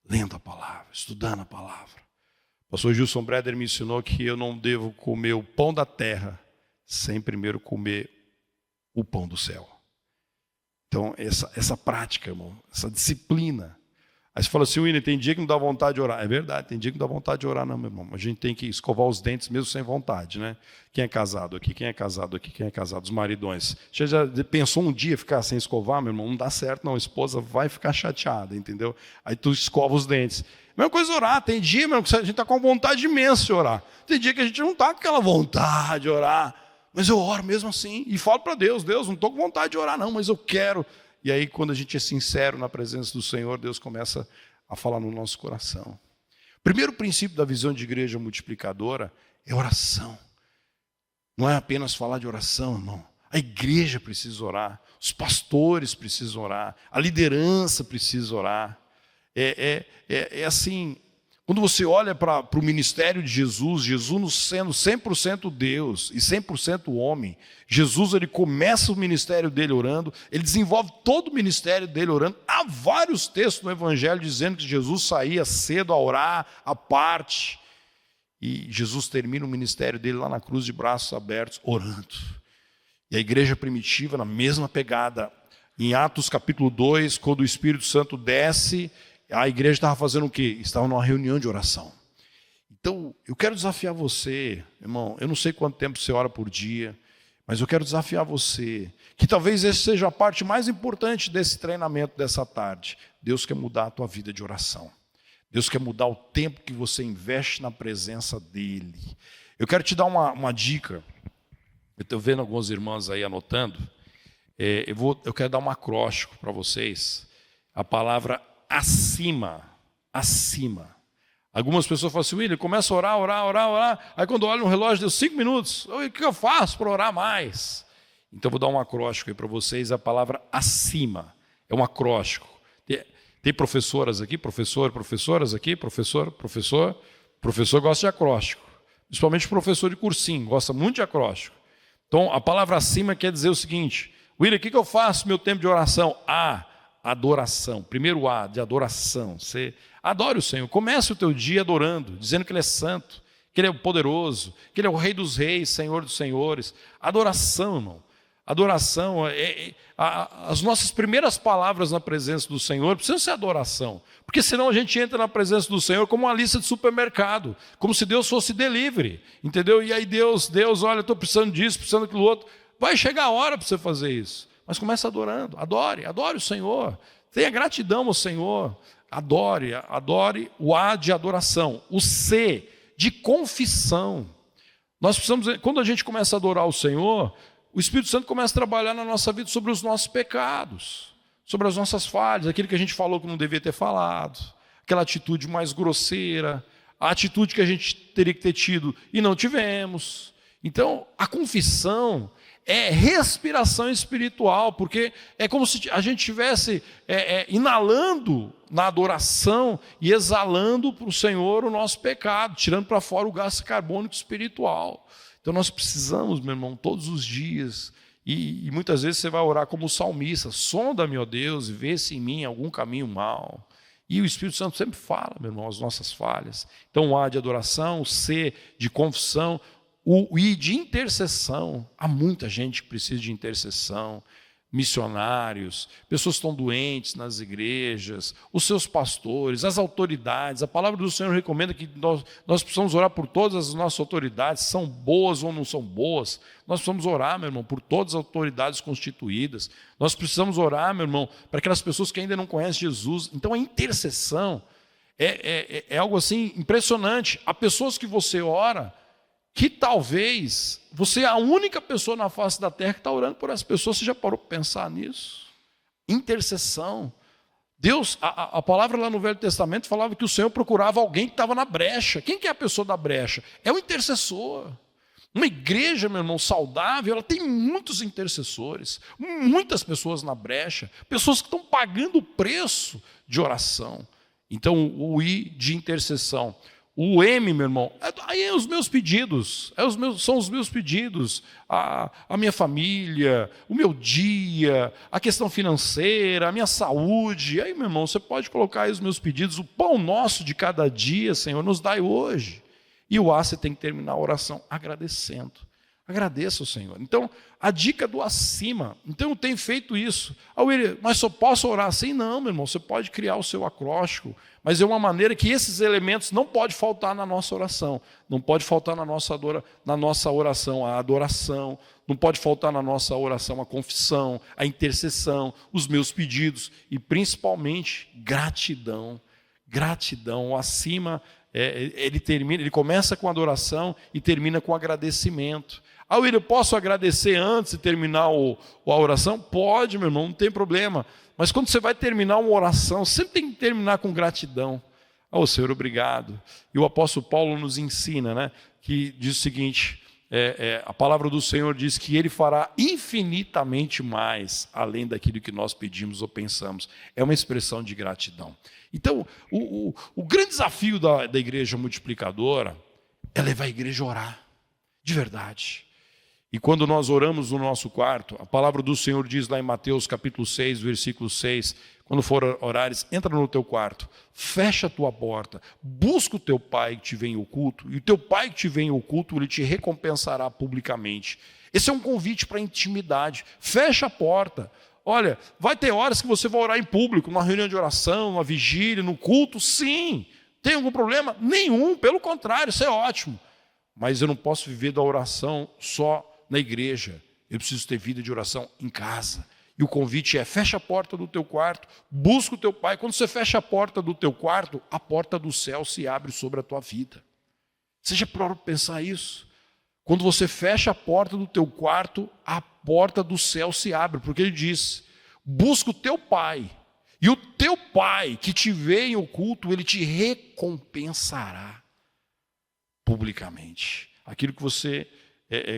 lendo a palavra, estudando a palavra. O pastor Gilson Breder me ensinou que eu não devo comer o pão da terra sem primeiro comer o pão do céu. Então, essa prática, irmão, essa disciplina. Aí você fala assim: William, tem dia que não dá vontade de orar. É verdade, tem dia que não dá vontade de orar, não, meu irmão. A gente tem que escovar os dentes mesmo sem vontade, né? Quem é casado aqui? Quem é casado aqui? Quem é casado? Os maridões. Você já pensou um dia ficar sem escovar, meu irmão? Não dá certo, não. A esposa vai ficar chateada, entendeu? Aí tu escova os dentes. Mesma coisa orar. Tem dia, meu irmão, que a gente está com vontade imensa de orar. Tem dia que a gente não está com aquela vontade de orar. Mas eu oro mesmo assim e falo para Deus: Deus, não estou com vontade de orar não, mas eu quero. E aí, quando a gente é sincero na presença do Senhor, Deus começa a falar no nosso coração. O primeiro princípio da visão de igreja multiplicadora é oração. Não é apenas falar de oração, não. A igreja precisa orar, os pastores precisam orar, a liderança precisa orar. É assim... Quando você olha para o ministério de Jesus, Jesus sendo 100% Deus e 100% homem, Jesus ele começa o ministério dele orando, ele desenvolve todo o ministério dele orando. Há vários textos no Evangelho dizendo que Jesus saía cedo a orar, à parte. E Jesus termina o ministério dele lá na cruz de braços abertos, orando. E a igreja primitiva, na mesma pegada, em Atos capítulo 2, quando o Espírito Santo desce, a igreja estava fazendo o quê? Estava numa reunião de oração. Então, eu quero desafiar você, irmão, eu não sei quanto tempo você ora por dia, mas eu quero desafiar você, que talvez essa seja a parte mais importante desse treinamento dessa tarde. Deus quer mudar a tua vida de oração. Deus quer mudar o tempo que você investe na presença dEle. Eu quero te dar uma dica. Eu estou vendo alguns irmãos aí anotando. Eu quero dar um acróstico para vocês. A palavra acima. Algumas pessoas falam assim: William, começa a orar. Aí quando olha no relógio, deu 5 minutos. O que eu faço para orar mais? Então vou dar um acróstico aí para vocês. A palavra acima é um acróstico. Tem professoras aqui, professoras aqui, professor gosta de acróstico. Principalmente professor de cursinho, gosta muito de acróstico. Então a palavra acima quer dizer o seguinte: William, o que eu faço no meu tempo de oração? Adoração. Primeiro A, de adoração. Você adore o Senhor. Comece o teu dia adorando, dizendo que Ele é santo, que Ele é poderoso, que Ele é o Rei dos Reis, Senhor dos Senhores. Adoração, irmão. Adoração, as nossas primeiras palavras na presença do Senhor precisam ser adoração. Porque senão a gente entra na presença do Senhor como uma lista de supermercado, como se Deus fosse delivery, entendeu? E aí Deus, olha, eu estou precisando disso, precisando daquilo outro. Vai chegar a hora para você fazer isso. Mas comece adorando, adore o Senhor. Tenha gratidão ao Senhor. Adore o A de adoração. O C de confissão. Nós precisamos, quando a gente começa a adorar o Senhor, o Espírito Santo começa a trabalhar na nossa vida sobre os nossos pecados, sobre as nossas falhas, aquilo que a gente falou que não devia ter falado, aquela atitude mais grosseira, a atitude que a gente teria que ter tido e não tivemos. Então, a confissão é respiração espiritual, porque é como se a gente estivesse inalando na adoração e exalando para o Senhor o nosso pecado, tirando para fora o gás carbônico espiritual. Então nós precisamos, meu irmão, todos os dias, e muitas vezes você vai orar como o salmista: sonda-me, ó Deus, e vê se em mim algum caminho mau. E o Espírito Santo sempre fala, meu irmão, as nossas falhas. Então o A de adoração, o C de confissão, E de intercessão, há muita gente que precisa de intercessão, missionários, pessoas que estão doentes nas igrejas, os seus pastores, as autoridades. A palavra do Senhor recomenda que nós precisamos orar por todas as nossas autoridades, são boas ou não são boas. Nós precisamos orar, meu irmão, por todas as autoridades constituídas. Nós precisamos orar, meu irmão, para aquelas pessoas que ainda não conhecem Jesus. Então a intercessão é algo assim impressionante. Há pessoas que você ora que talvez você é a única pessoa na face da terra que está orando por essa pessoa. Você já parou para pensar nisso? Intercessão. Deus, a palavra lá no Velho Testamento falava que o Senhor procurava alguém que estava na brecha. Quem que é a pessoa da brecha? É o intercessor. Uma igreja, meu irmão, saudável, ela tem muitos intercessores, muitas pessoas na brecha, pessoas que estão pagando o preço de oração. Então, o I de intercessão. O M, meu irmão, aí é os meus pedidos, são os meus pedidos, a minha família, o meu dia, a questão financeira, a minha saúde. Aí, meu irmão, você pode colocar aí os meus pedidos, o pão nosso de cada dia, Senhor, nos dai hoje. E o A, você tem que terminar a oração agradecendo. Agradeça ao Senhor. Então, a dica do acima. Então, eu tenho feito isso. Mas só posso orar assim? Não, meu irmão, você pode criar o seu acróstico, mas é uma maneira que esses elementos não podem faltar na nossa oração. Não pode faltar na nossa oração a adoração, não pode faltar na nossa oração a confissão, a intercessão, os meus pedidos e, principalmente, gratidão. Gratidão. Acima, ele começa com adoração e termina com agradecimento. William, posso agradecer antes de terminar a oração? Pode, meu irmão, não tem problema. Mas quando você vai terminar uma oração, sempre tem que terminar com gratidão. Senhor, obrigado. E o apóstolo Paulo nos ensina, né, que diz o seguinte, a palavra do Senhor diz que Ele fará infinitamente mais, além daquilo que nós pedimos ou pensamos. É uma expressão de gratidão. Então, o grande desafio da igreja multiplicadora é levar a igreja a orar, de verdade. E quando nós oramos no nosso quarto, a palavra do Senhor diz lá em Mateus capítulo 6, versículo 6, quando for orares, entra no teu quarto, fecha a tua porta, busca o teu pai que te vem em oculto, e o teu pai que te vem em oculto, ele te recompensará publicamente. Esse é um convite para a intimidade. Fecha a porta. Olha, vai ter horas que você vai orar em público, numa reunião de oração, numa vigília, no culto, sim. Tem algum problema? Nenhum, pelo contrário, isso é ótimo. Mas eu não posso viver da oração só na igreja. Eu preciso ter vida de oração em casa. E o convite é, fecha a porta do teu quarto, busca o teu pai. Quando você fecha a porta do teu quarto, a porta do céu se abre sobre a tua vida. Você já parou para pensar isso? Quando você fecha a porta do teu quarto, a porta do céu se abre. Porque ele diz, busca o teu pai. E o teu pai que te vê em oculto, ele te recompensará publicamente. Aquilo que você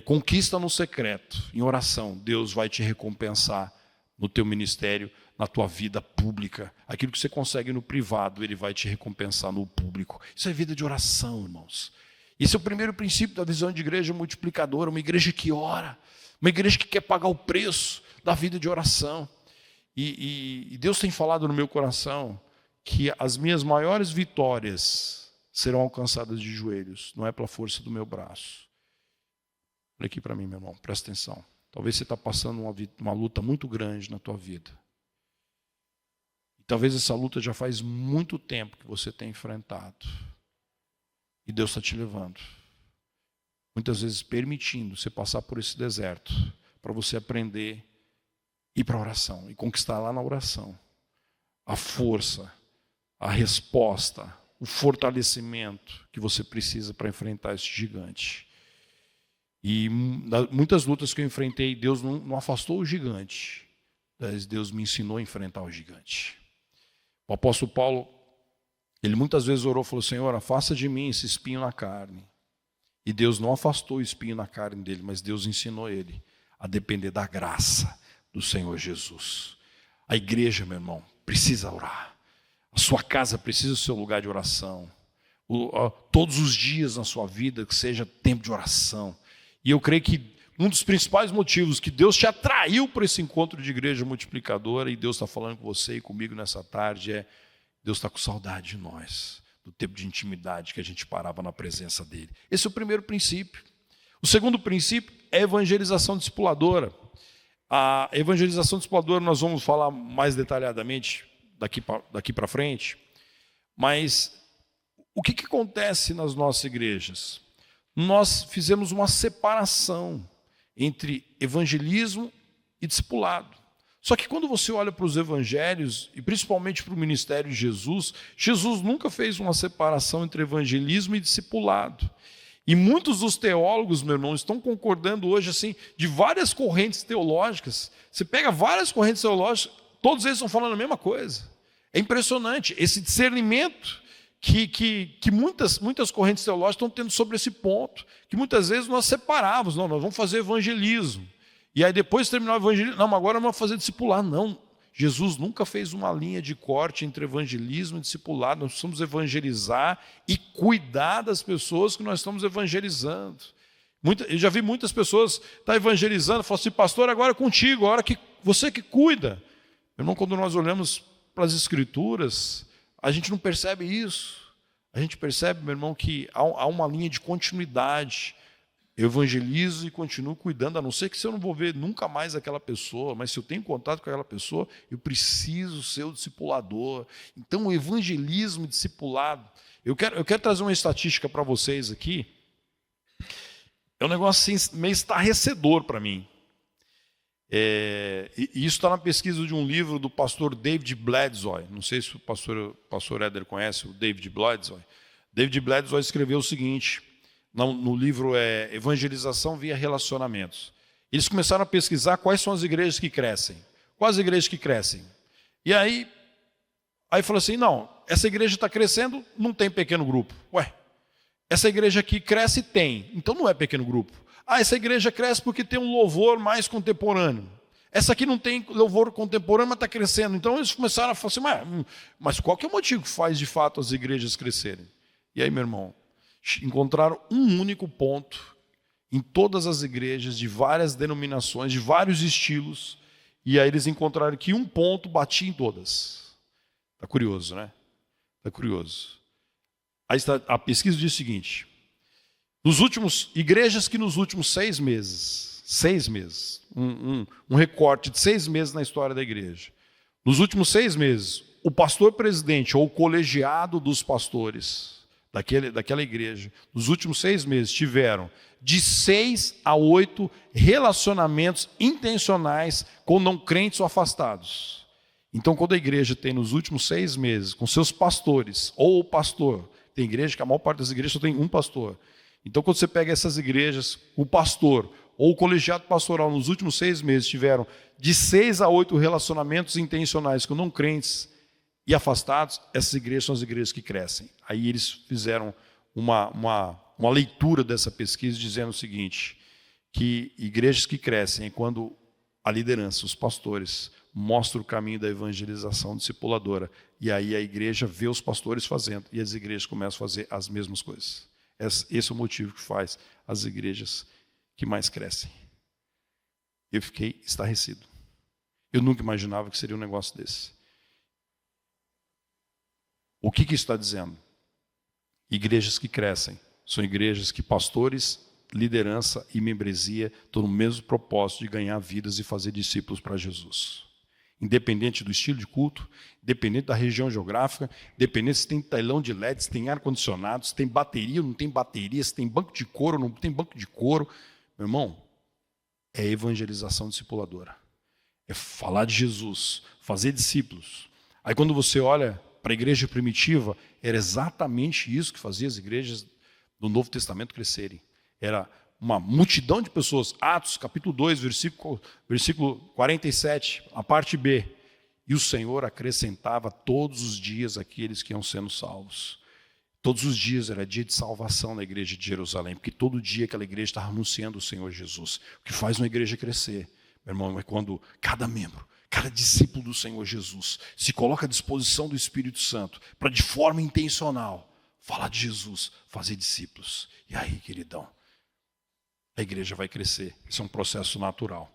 conquista no secreto, em oração, Deus vai te recompensar no teu ministério, na tua vida pública. Aquilo que você consegue no privado, Ele vai te recompensar no público. Isso é vida de oração, irmãos. Esse é o primeiro princípio da visão de igreja multiplicadora, uma igreja que ora, uma igreja que quer pagar o preço da vida de oração. E Deus tem falado no meu coração que as minhas maiores vitórias serão alcançadas de joelhos, não é pela força do meu braço. Olha aqui para mim, meu irmão, presta atenção. Talvez você está passando uma luta muito grande na tua vida. E talvez essa luta já faz muito tempo que você tem enfrentado. E Deus está te levando. Muitas vezes permitindo você passar por esse deserto, para você aprender, ir para a oração e conquistar lá na oração a força, a resposta, o fortalecimento que você precisa para enfrentar esse gigante. E muitas lutas que eu enfrentei, Deus não afastou o gigante, mas Deus me ensinou a enfrentar o gigante. O apóstolo Paulo, ele muitas vezes orou e falou, Senhor, afasta de mim esse espinho na carne. E Deus não afastou o espinho na carne dele, mas Deus ensinou ele a depender da graça do Senhor Jesus. A igreja, meu irmão, precisa orar. A sua casa precisa do seu lugar de oração. Todos os dias na sua vida, que seja tempo de oração. E eu creio que um dos principais motivos que Deus te atraiu para esse encontro de igreja multiplicadora, e Deus está falando com você e comigo nessa tarde, Deus está com saudade de nós, do tempo de intimidade que a gente parava na presença dele. Esse é o primeiro princípio. O segundo princípio é a evangelização discipuladora. A evangelização discipuladora nós vamos falar mais detalhadamente daqui para frente, mas o que acontece nas nossas igrejas? Nós fizemos uma separação entre evangelismo e discipulado. Só que quando você olha para os evangelhos, e principalmente para o ministério de Jesus, Jesus nunca fez uma separação entre evangelismo e discipulado. E muitos dos teólogos, meu irmão, estão concordando hoje assim, de várias correntes teológicas. Você pega várias correntes teológicas, todos eles estão falando a mesma coisa. É impressionante esse discernimento que muitas correntes teológicas estão tendo sobre esse ponto, que muitas vezes nós separávamos, não, nós vamos fazer evangelismo. E aí depois de terminar o evangelismo, não, agora vamos fazer discipular. Não, Jesus nunca fez uma linha de corte entre evangelismo e discipulado. Nós precisamos evangelizar e cuidar das pessoas que nós estamos evangelizando. Eu já vi muitas pessoas estar evangelizando, falam assim, pastor, agora é contigo, agora que você que cuida. Meu irmão, quando nós olhamos para as Escrituras, a gente não percebe isso. A gente percebe, meu irmão, que há uma linha de continuidade. Eu evangelizo e continuo cuidando, a não ser que se eu não vou ver nunca mais aquela pessoa, mas se eu tenho contato com aquela pessoa, eu preciso ser o discipulador. Então, o evangelismo e discipulado. Eu quero trazer uma estatística para vocês aqui. É um negócio assim, meio estarrecedor para mim. E isso está na pesquisa de um livro do pastor David Bledsoe. Não sei se o pastor Éder conhece o David Bledsoe. David Bledsoe escreveu o seguinte, no livro Evangelização via Relacionamentos. Eles começaram a pesquisar quais são as igrejas que crescem. Quais igrejas que crescem? E aí falou assim, não, essa igreja está crescendo, não tem pequeno grupo. Ué, essa igreja aqui cresce, tem, então não é pequeno grupo. Essa igreja cresce porque tem um louvor mais contemporâneo. Essa aqui não tem louvor contemporâneo, mas está crescendo. Então eles começaram a falar assim, mas qual que é o motivo que faz de fato as igrejas crescerem? E aí, meu irmão, encontraram um único ponto em todas as igrejas, de várias denominações, de vários estilos, e aí eles encontraram que um ponto batia em todas. Está curioso, né? Está curioso. Aí a pesquisa diz o seguinte, igrejas que nos últimos 6 meses, um recorte de 6 meses na história da igreja, nos últimos 6 meses, o pastor presidente ou o colegiado dos pastores daquela igreja, nos últimos 6 meses, tiveram de 6 a 8 relacionamentos intencionais com não crentes ou afastados. Então, quando a igreja tem nos últimos 6 meses, com seus pastores, ou o pastor, tem igreja que a maior parte das igrejas só tem um pastor. Então, quando você pega essas igrejas, o pastor ou o colegiado pastoral nos últimos 6 meses tiveram de 6 a 8 relacionamentos intencionais com não crentes e afastados, essas igrejas são as igrejas que crescem. Aí eles fizeram uma leitura dessa pesquisa dizendo o seguinte, que igrejas que crescem é quando a liderança, os pastores, mostram o caminho da evangelização discipuladora. E aí a igreja vê os pastores fazendo, e as igrejas começam a fazer as mesmas coisas. Esse é o motivo que faz as igrejas que mais crescem. Eu fiquei estarrecido. Eu nunca imaginava que seria um negócio desse. O que isso está dizendo? Igrejas que crescem são igrejas que pastores, liderança e membresia estão no mesmo propósito de ganhar vidas e fazer discípulos para Jesus. Independente do estilo de culto, independente da região geográfica, independente se tem telão de LED, se tem ar-condicionado, se tem bateria ou não tem bateria, se tem banco de couro ou não tem banco de couro. Meu irmão, é evangelização discipuladora. É falar de Jesus, fazer discípulos. Aí quando você olha para a igreja primitiva, era exatamente isso que fazia as igrejas do Novo Testamento crescerem. Era uma multidão de pessoas. Atos, capítulo 2, versículo 47, a parte B. E o Senhor acrescentava todos os dias aqueles que iam sendo salvos. Todos os dias era dia de salvação na igreja de Jerusalém, porque todo dia aquela igreja estava anunciando o Senhor Jesus. O que faz uma igreja crescer, meu irmão, é quando cada membro, cada discípulo do Senhor Jesus se coloca à disposição do Espírito Santo para, de forma intencional, falar de Jesus, fazer discípulos. E aí, queridão, a igreja vai crescer. Esse é um processo natural.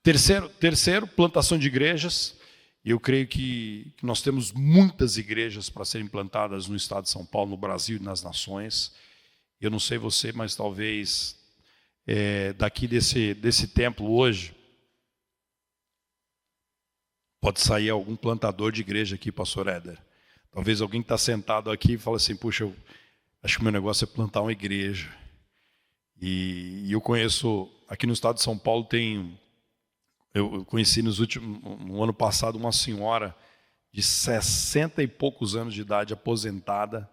Terceiro, plantação de igrejas. Eu creio que nós temos muitas igrejas para serem plantadas no estado de São Paulo, no Brasil e nas nações. Eu não sei você, mas talvez daqui desse templo hoje, pode sair algum plantador de igreja aqui, pastor Éder. Talvez alguém que está sentado aqui e fala assim, puxa, eu acho que o meu negócio é plantar uma igreja. E eu conheço, aqui no estado de São Paulo eu conheci no ano passado uma senhora de 60 e poucos anos de idade, aposentada,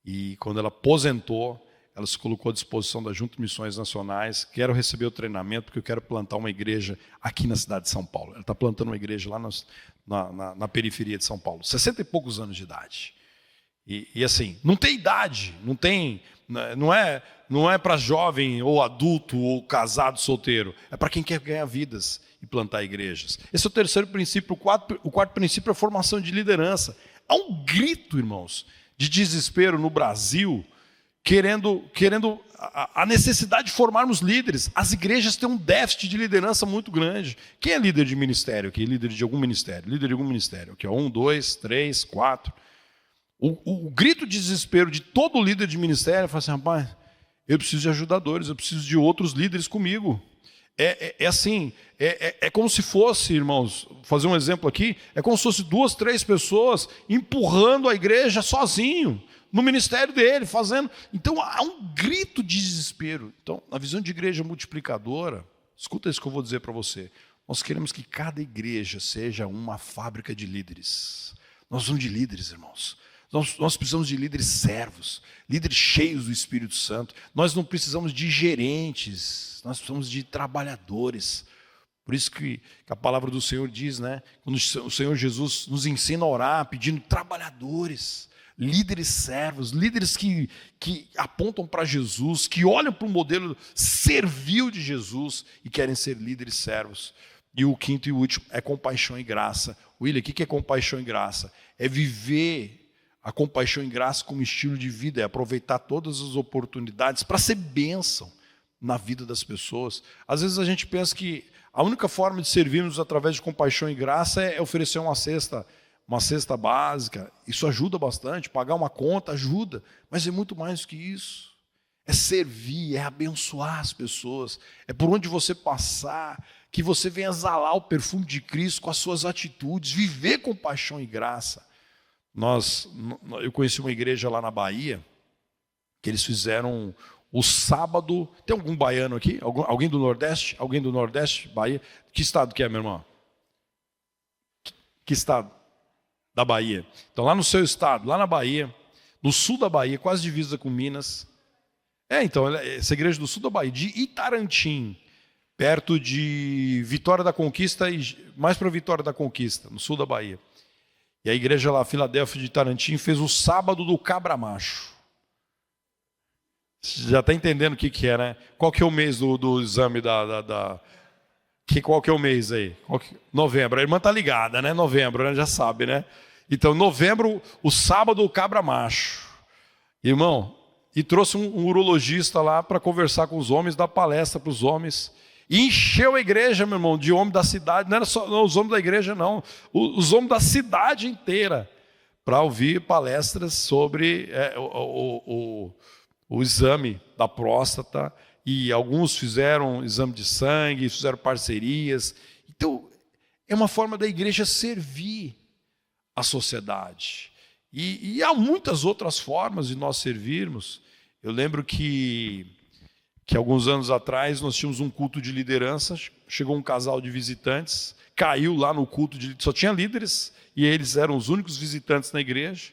e quando ela aposentou, ela se colocou à disposição da Junta de Missões Nacionais. Quero receber o treinamento porque eu quero plantar uma igreja aqui na cidade de São Paulo. Ela está plantando uma igreja lá na periferia de São Paulo. 60 e poucos anos de idade. E assim, não tem idade, não é para jovem ou adulto ou casado, solteiro. É para quem quer ganhar vidas e plantar igrejas. Esse é o terceiro princípio. O quarto princípio é a formação de liderança. Há um grito, irmãos, de desespero no Brasil, querendo a necessidade de formarmos líderes. As igrejas têm um déficit de liderança muito grande. Quem é líder de ministério aqui? Líder de algum ministério? Líder de algum ministério. Aqui, 1, 2, 3, 4. O grito de desespero de todo líder de ministério é falar assim, rapaz, eu preciso de ajudadores, eu preciso de outros líderes comigo. É como se fosse, irmãos, fazer um exemplo aqui, é como se fosse 2, 3 pessoas empurrando a igreja sozinho, no ministério dele, fazendo. Então há um grito de desespero. Então, na visão de igreja multiplicadora, escuta isso que eu vou dizer para você. Nós queremos que cada igreja seja uma fábrica de líderes. Nós somos de líderes, irmãos. Nós precisamos de líderes servos, líderes cheios do Espírito Santo. Nós não precisamos de gerentes, nós precisamos de trabalhadores. Por isso que a palavra do Senhor diz, né? Quando o Senhor Jesus nos ensina a orar, pedindo trabalhadores, líderes servos, líderes que apontam para Jesus, que olham para o modelo servil de Jesus e querem ser líderes servos. E o quinto e último é compaixão e graça. William, o que é compaixão e graça? É viver a compaixão e graça como estilo de vida, é aproveitar todas as oportunidades para ser bênção na vida das pessoas. Às vezes a gente pensa que a única forma de servirmos através de compaixão e graça é oferecer uma cesta básica. Isso ajuda bastante, pagar uma conta ajuda, mas é muito mais do que isso. É servir, é abençoar as pessoas, é por onde você passar, que você venha exalar o perfume de Cristo com as suas atitudes, viver com paixão e graça. Eu conheci uma igreja lá na Bahia, que eles fizeram o sábado. Tem algum baiano aqui? Alguém do Nordeste? Alguém do Nordeste, Bahia? Que estado que é, meu irmão? Que estado? Da Bahia. Então, lá no seu estado, lá na Bahia, no sul da Bahia, quase divisa com Minas. Então, essa igreja do sul da Bahia, de Itarantim, perto de Vitória da Conquista, mais para Vitória da Conquista, no sul da Bahia. E a igreja lá, Filadélfia de Itarantim, fez o sábado do cabra macho. Você já está entendendo o que é, né? Qual que é o mês do exame Qual que é o mês aí? Novembro. A irmã está ligada, né? Novembro, né? Já sabe, né? Então, novembro, o sábado do cabra macho. Irmão, e trouxe um urologista lá para conversar com os homens, dar palestra para os homens. E encheu a igreja, meu irmão, de homens da cidade. Não era só os homens da igreja, não. Os homens da cidade inteira. Para ouvir palestras sobre o exame da próstata. E alguns fizeram exame de sangue, fizeram parcerias. Então, é uma forma da igreja servir a sociedade. E há muitas outras formas de nós servirmos. Eu lembro que alguns anos atrás nós tínhamos um culto de liderança, chegou um casal de visitantes, caiu lá no culto, só tinha líderes, e eles eram os únicos visitantes na igreja.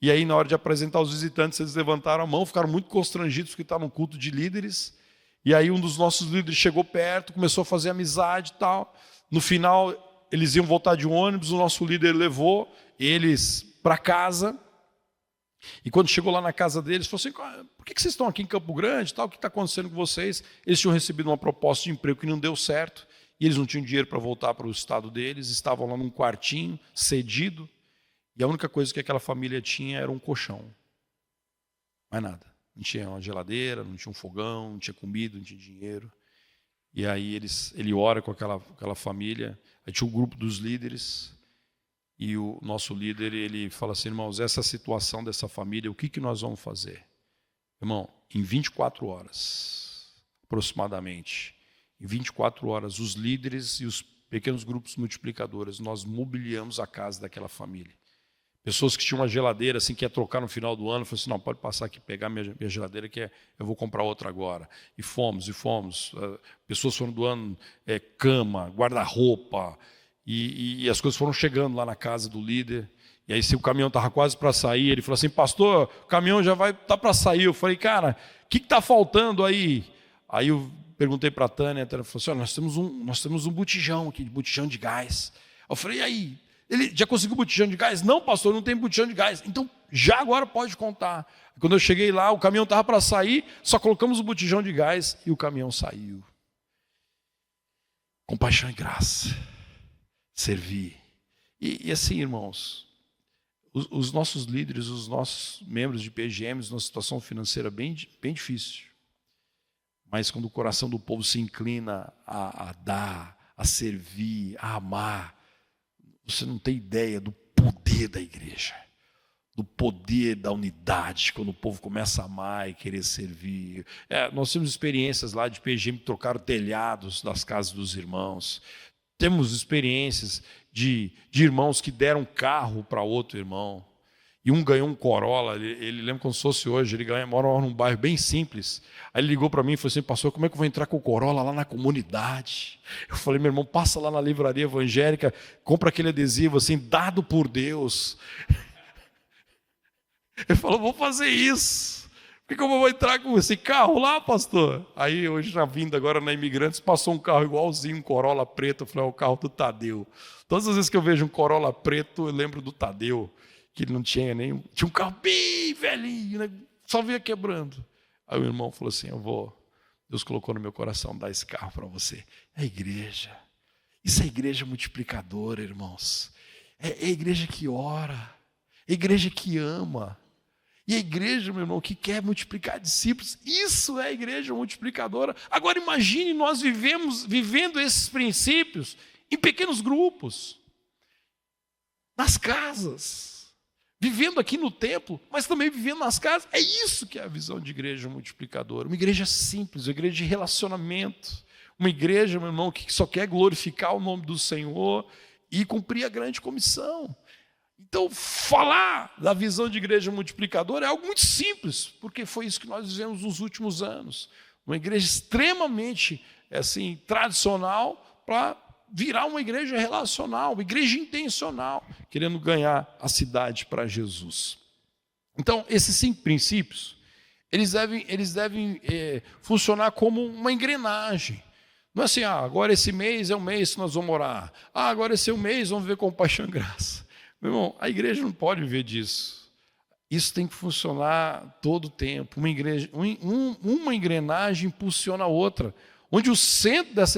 E aí, na hora de apresentar os visitantes, eles levantaram a mão, ficaram muito constrangidos porque estavam no culto de líderes. E aí um dos nossos líderes chegou perto, começou a fazer amizade e tal. No final, eles iam voltar de ônibus, o nosso líder levou eles para casa. E quando chegou lá na casa deles, falou assim, por que vocês estão aqui em Campo Grande? Tal? O que está acontecendo com vocês? Eles tinham recebido uma proposta de emprego que não deu certo, e eles não tinham dinheiro para voltar para o estado deles, estavam lá num quartinho, cedido, e a única coisa que aquela família tinha era um colchão. Mais nada. Não tinha uma geladeira, não tinha um fogão, não tinha comida, não tinha dinheiro. E aí ele ora com aquela família, aí tinha um grupo dos líderes. E o nosso líder, ele fala assim, irmãos, essa situação dessa família, o que nós vamos fazer? Irmão, em 24 horas, a aproximadamente, em 24 horas, os líderes e os pequenos grupos multiplicadores, nós mobiliamos a casa daquela família. Pessoas que tinham uma geladeira, assim, que ia trocar no final do ano, falaram assim, não, pode passar aqui, pegar minha geladeira, que eu vou comprar outra agora. E fomos. Pessoas foram doando cama, guarda-roupa, e as coisas foram chegando lá na casa do líder. E aí, se o caminhão estava quase para sair, ele falou assim, pastor, o caminhão já vai estar para sair. Eu falei, cara, o que está faltando aí? Aí eu perguntei para a Tânia falou assim, olha, nós temos um botijão aqui, botijão de gás. Eu falei, e aí? Ele já conseguiu botijão de gás? Não, pastor, não tem botijão de gás. Então, já agora pode contar. Quando eu cheguei lá, o caminhão estava para sair, só colocamos o botijão de gás e o caminhão saiu. Compaixão e graça. Servir. E assim, irmãos, os nossos líderes, os nossos membros de PGMs, numa situação financeira bem difícil. Mas quando o coração do povo se inclina a dar, a servir, a amar, você não tem ideia do poder da igreja, do poder da unidade, quando o povo começa a amar e querer servir. Nós temos experiências lá de PGM que trocaram telhados das casas dos irmãos. Temos experiências de irmãos que deram carro para outro irmão. E um ganhou um Corolla, ele lembra como se fosse hoje, mora num bairro bem simples. Aí ele ligou para mim e falou assim, pastor, como é que eu vou entrar com o Corolla lá na comunidade? Eu falei, meu irmão, passa lá na livraria evangélica, compra aquele adesivo assim, dado por Deus. Ele falou, vou fazer isso. Por que eu vou entrar com esse carro lá, pastor? Aí hoje na vinda agora na Imigrantes, passou um carro igualzinho, um Corolla preto. Eu falei, é o carro do Tadeu. Todas as vezes que eu vejo um Corolla preto, eu lembro do Tadeu. Que ele não tinha nenhum. Tinha um carro bem velhinho, né? Só vinha quebrando. Aí o irmão falou assim: Deus colocou no meu coração dar esse carro para você. É a igreja. Isso é igreja multiplicadora, irmãos. É a igreja que ora, é a igreja que ama. E a igreja, meu irmão, que quer multiplicar discípulos. Isso é a igreja multiplicadora. Agora imagine nós vivendo esses princípios em pequenos grupos, nas casas. Vivendo aqui no templo, mas também vivendo nas casas. É isso que é a visão de igreja multiplicadora. Uma igreja simples, uma igreja de relacionamento. Uma igreja, meu irmão, que só quer glorificar o nome do Senhor e cumprir a grande comissão. Então, falar da visão de igreja multiplicadora é algo muito simples, porque foi isso que nós vivemos nos últimos anos. Uma igreja extremamente tradicional para virar uma igreja relacional, uma igreja intencional, querendo ganhar a cidade para Jesus. Então, esses 5 princípios, eles devem funcionar como uma engrenagem. Não é assim, agora esse mês é o mês que nós vamos orar. Agora esse é o mês, vamos viver com paixão e graça. Meu irmão, a igreja não pode viver disso. Isso tem que funcionar todo o tempo. Uma engrenagem impulsiona a outra. Onde o centro das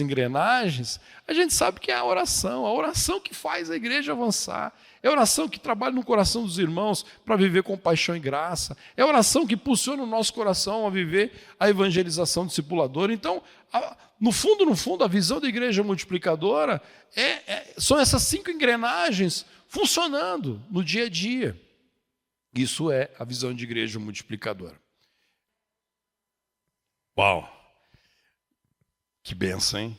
engrenagens, a gente sabe que é a oração que faz a igreja avançar, é a oração que trabalha no coração dos irmãos para viver com paixão e graça, é a oração que impulsiona o nosso coração a viver a evangelização discipuladora. Então, no fundo, a visão da igreja multiplicadora são essas 5 engrenagens funcionando no dia a dia. Isso é a visão de igreja multiplicadora. Uau! Que bênção, hein?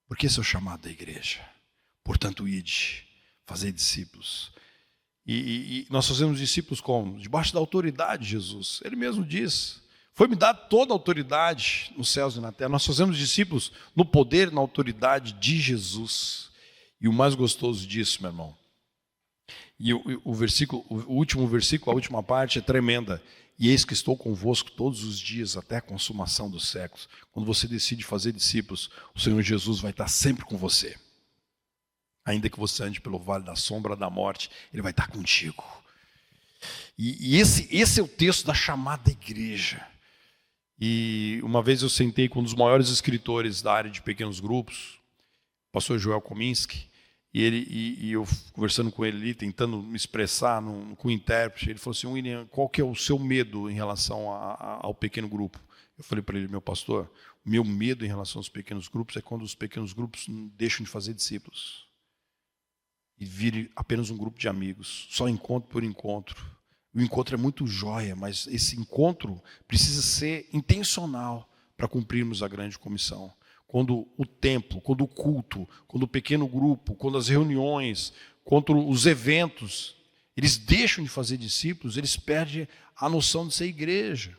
Porque esse é o chamado da igreja. Portanto, ide, fazer discípulos. E nós fazemos discípulos como? Debaixo da autoridade de Jesus. Ele mesmo diz, foi-me dada toda a autoridade nos céus e na terra. Nós fazemos discípulos no poder e na autoridade de Jesus. E o mais gostoso disso, meu irmão, e o último versículo, a última parte é tremenda. E eis que estou convosco todos os dias até a consumação dos séculos. Quando você decide fazer discípulos, o Senhor Jesus vai estar sempre com você. Ainda que você ande pelo vale da sombra da morte, Ele vai estar contigo. E esse é o texto da chamada igreja. E uma vez eu sentei com um dos maiores escritores da área de pequenos grupos, o pastor Joel Kominski, e eu conversando com ele ali, tentando me expressar com o intérprete, ele falou assim: William, qual que é o seu medo em relação ao pequeno grupo? Eu falei para ele: meu pastor, o meu medo em relação aos pequenos grupos é quando os pequenos grupos deixam de fazer discípulos e vire apenas um grupo de amigos, só encontro por encontro, O encontro é muito joia, mas esse encontro precisa ser intencional para cumprirmos a grande comissão. Quando o templo, quando o culto, quando o pequeno grupo, quando as reuniões, quando os eventos, eles deixam de fazer discípulos, eles perdem a noção de ser igreja.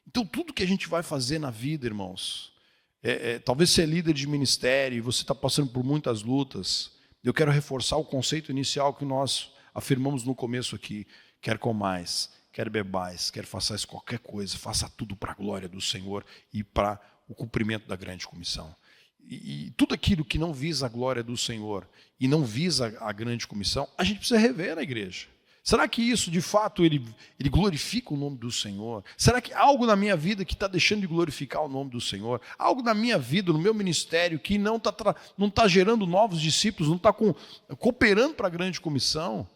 Então, tudo que a gente vai fazer na vida, irmãos, talvez você é líder de ministério e você está passando por muitas lutas. Eu quero reforçar o conceito inicial que nós afirmamos no começo aqui. Quer comais, quer bebais, quer façais qualquer coisa, faça tudo para a glória do Senhor e para o cumprimento da grande comissão. E tudo aquilo que não visa a glória do Senhor e não visa a grande comissão, a gente precisa rever na igreja. Será que isso, de fato, ele glorifica o nome do Senhor? Será que algo na minha vida que está deixando de glorificar o nome do Senhor? Algo na minha vida, no meu ministério, que não está gerando novos discípulos, não está cooperando para a grande comissão?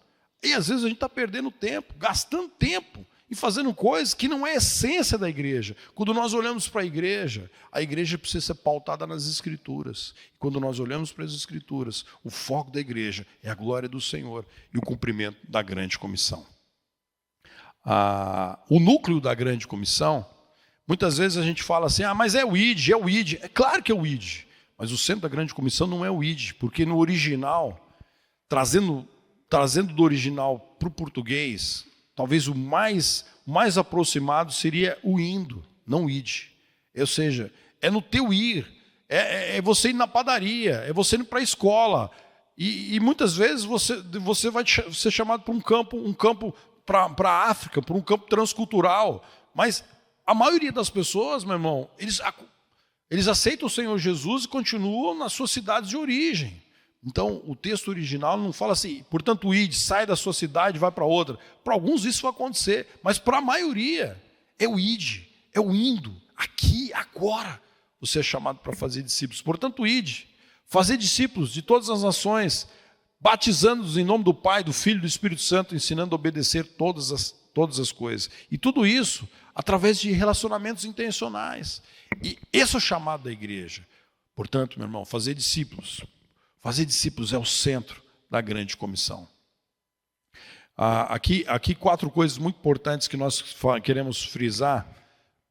E às vezes a gente está perdendo tempo, gastando tempo e fazendo coisas que não é a essência da igreja. Quando nós olhamos para a igreja precisa ser pautada nas Escrituras. E quando nós olhamos para as Escrituras, o foco da igreja é a glória do Senhor e o cumprimento da grande comissão. O núcleo da grande comissão, muitas vezes a gente fala assim, mas é o ID, é o ID. É claro que é o ID, mas o centro da grande comissão não é o ID, porque no original, trazendo do original para o português, talvez o mais aproximado seria o indo, não o id. Ou seja, é no teu ir, é você ir na padaria, é você ir para a escola. E muitas vezes você vai ser chamado para um campo para a África, para um campo transcultural. Mas a maioria das pessoas, meu irmão, eles aceitam o Senhor Jesus e continuam nas suas cidades de origem. Então, o texto original não fala assim, portanto, o id, sai da sua cidade e vai para outra. Para alguns isso vai acontecer, mas para a maioria é o id, é o indo, aqui, agora. Você é chamado para fazer discípulos. Portanto, o id, fazer discípulos de todas as nações, batizando-os em nome do Pai, do Filho e do Espírito Santo, ensinando a obedecer todas as coisas. E tudo isso através de relacionamentos intencionais. E esse é o chamado da igreja. Portanto, meu irmão, fazer discípulos. Fazer discípulos é o centro da grande comissão. Aqui 4 coisas muito importantes que nós queremos frisar.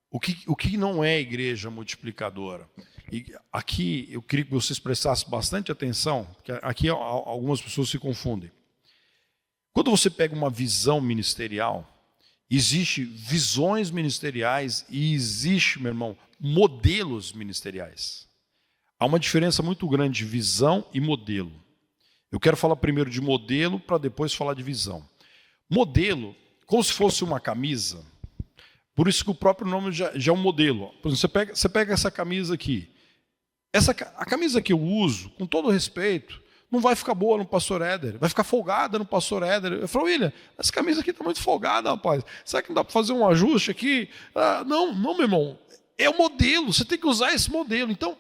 O que não é igreja multiplicadora? E aqui eu queria que vocês prestassem bastante atenção, porque aqui algumas pessoas se confundem. Quando você pega uma visão ministerial, existe visões ministeriais e existe, meu irmão, modelos ministeriais. Há uma diferença muito grande de visão e modelo. Eu quero falar primeiro de modelo para depois falar de visão. Modelo, como se fosse uma camisa, por isso que o próprio nome já é um modelo. Por exemplo, você pega essa camisa aqui. A camisa que eu uso, com todo respeito, não vai ficar boa no pastor Éder, vai ficar folgada no pastor Éder. Eu falo, William, essa camisa aqui está muito folgada, rapaz. Será que não dá para fazer um ajuste aqui? Não, meu irmão. É o modelo, você tem que usar esse modelo. Então,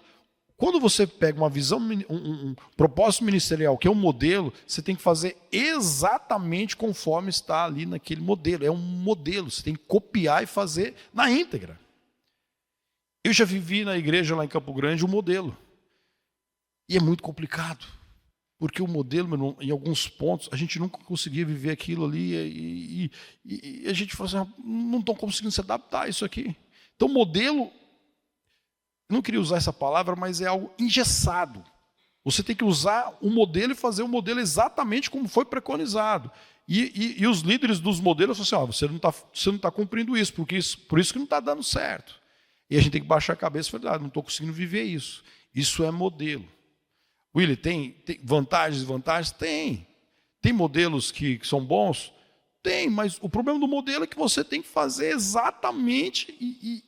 quando você pega uma visão, um propósito ministerial, que é um modelo, você tem que fazer exatamente conforme está ali naquele modelo. É um modelo, você tem que copiar e fazer na íntegra. Eu já vivi na igreja lá em Campo Grande um modelo. E é muito complicado. Porque o modelo, meu irmão, em alguns pontos, a gente nunca conseguia viver aquilo ali. E a gente falou assim, não estou conseguindo se adaptar a isso aqui. Então, modelo... Eu não queria usar essa palavra, mas é algo engessado. Você tem que usar o modelo e fazer o modelo exatamente como foi preconizado. E os líderes dos modelos falam assim, você não está cumprindo isso, por isso que não está dando certo. E a gente tem que baixar a cabeça e falar, não estou conseguindo viver isso. Isso é modelo. Willy, tem vantagens e desvantagens? Tem. Tem modelos que são bons? Tem, mas o problema do modelo é que você tem que fazer exatamente. E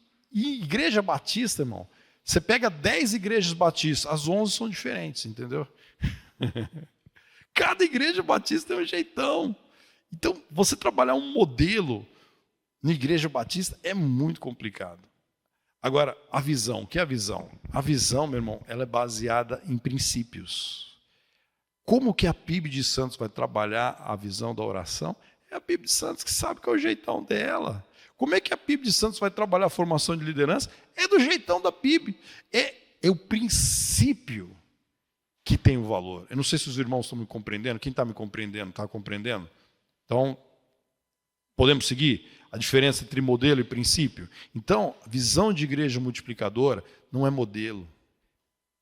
igreja batista, irmão, você pega 10 igrejas batistas, as 11 são diferentes, entendeu? Cada igreja batista tem um jeitão. Então, você trabalhar um modelo na igreja batista é muito complicado. Agora, a visão, o que é a visão? A visão, meu irmão, ela é baseada em princípios. Como que a PIB de Santos vai trabalhar a visão da oração? É a PIB de Santos que sabe qual é o jeitão dela. Como é que a PIB de Santos vai trabalhar a formação de liderança? É do jeitão da PIB. É o princípio que tem o valor. Eu não sei se os irmãos estão me compreendendo. Quem está me compreendendo? Está compreendendo? Então, Podemos seguir a diferença entre modelo e princípio? Então, a visão de igreja multiplicadora não é modelo,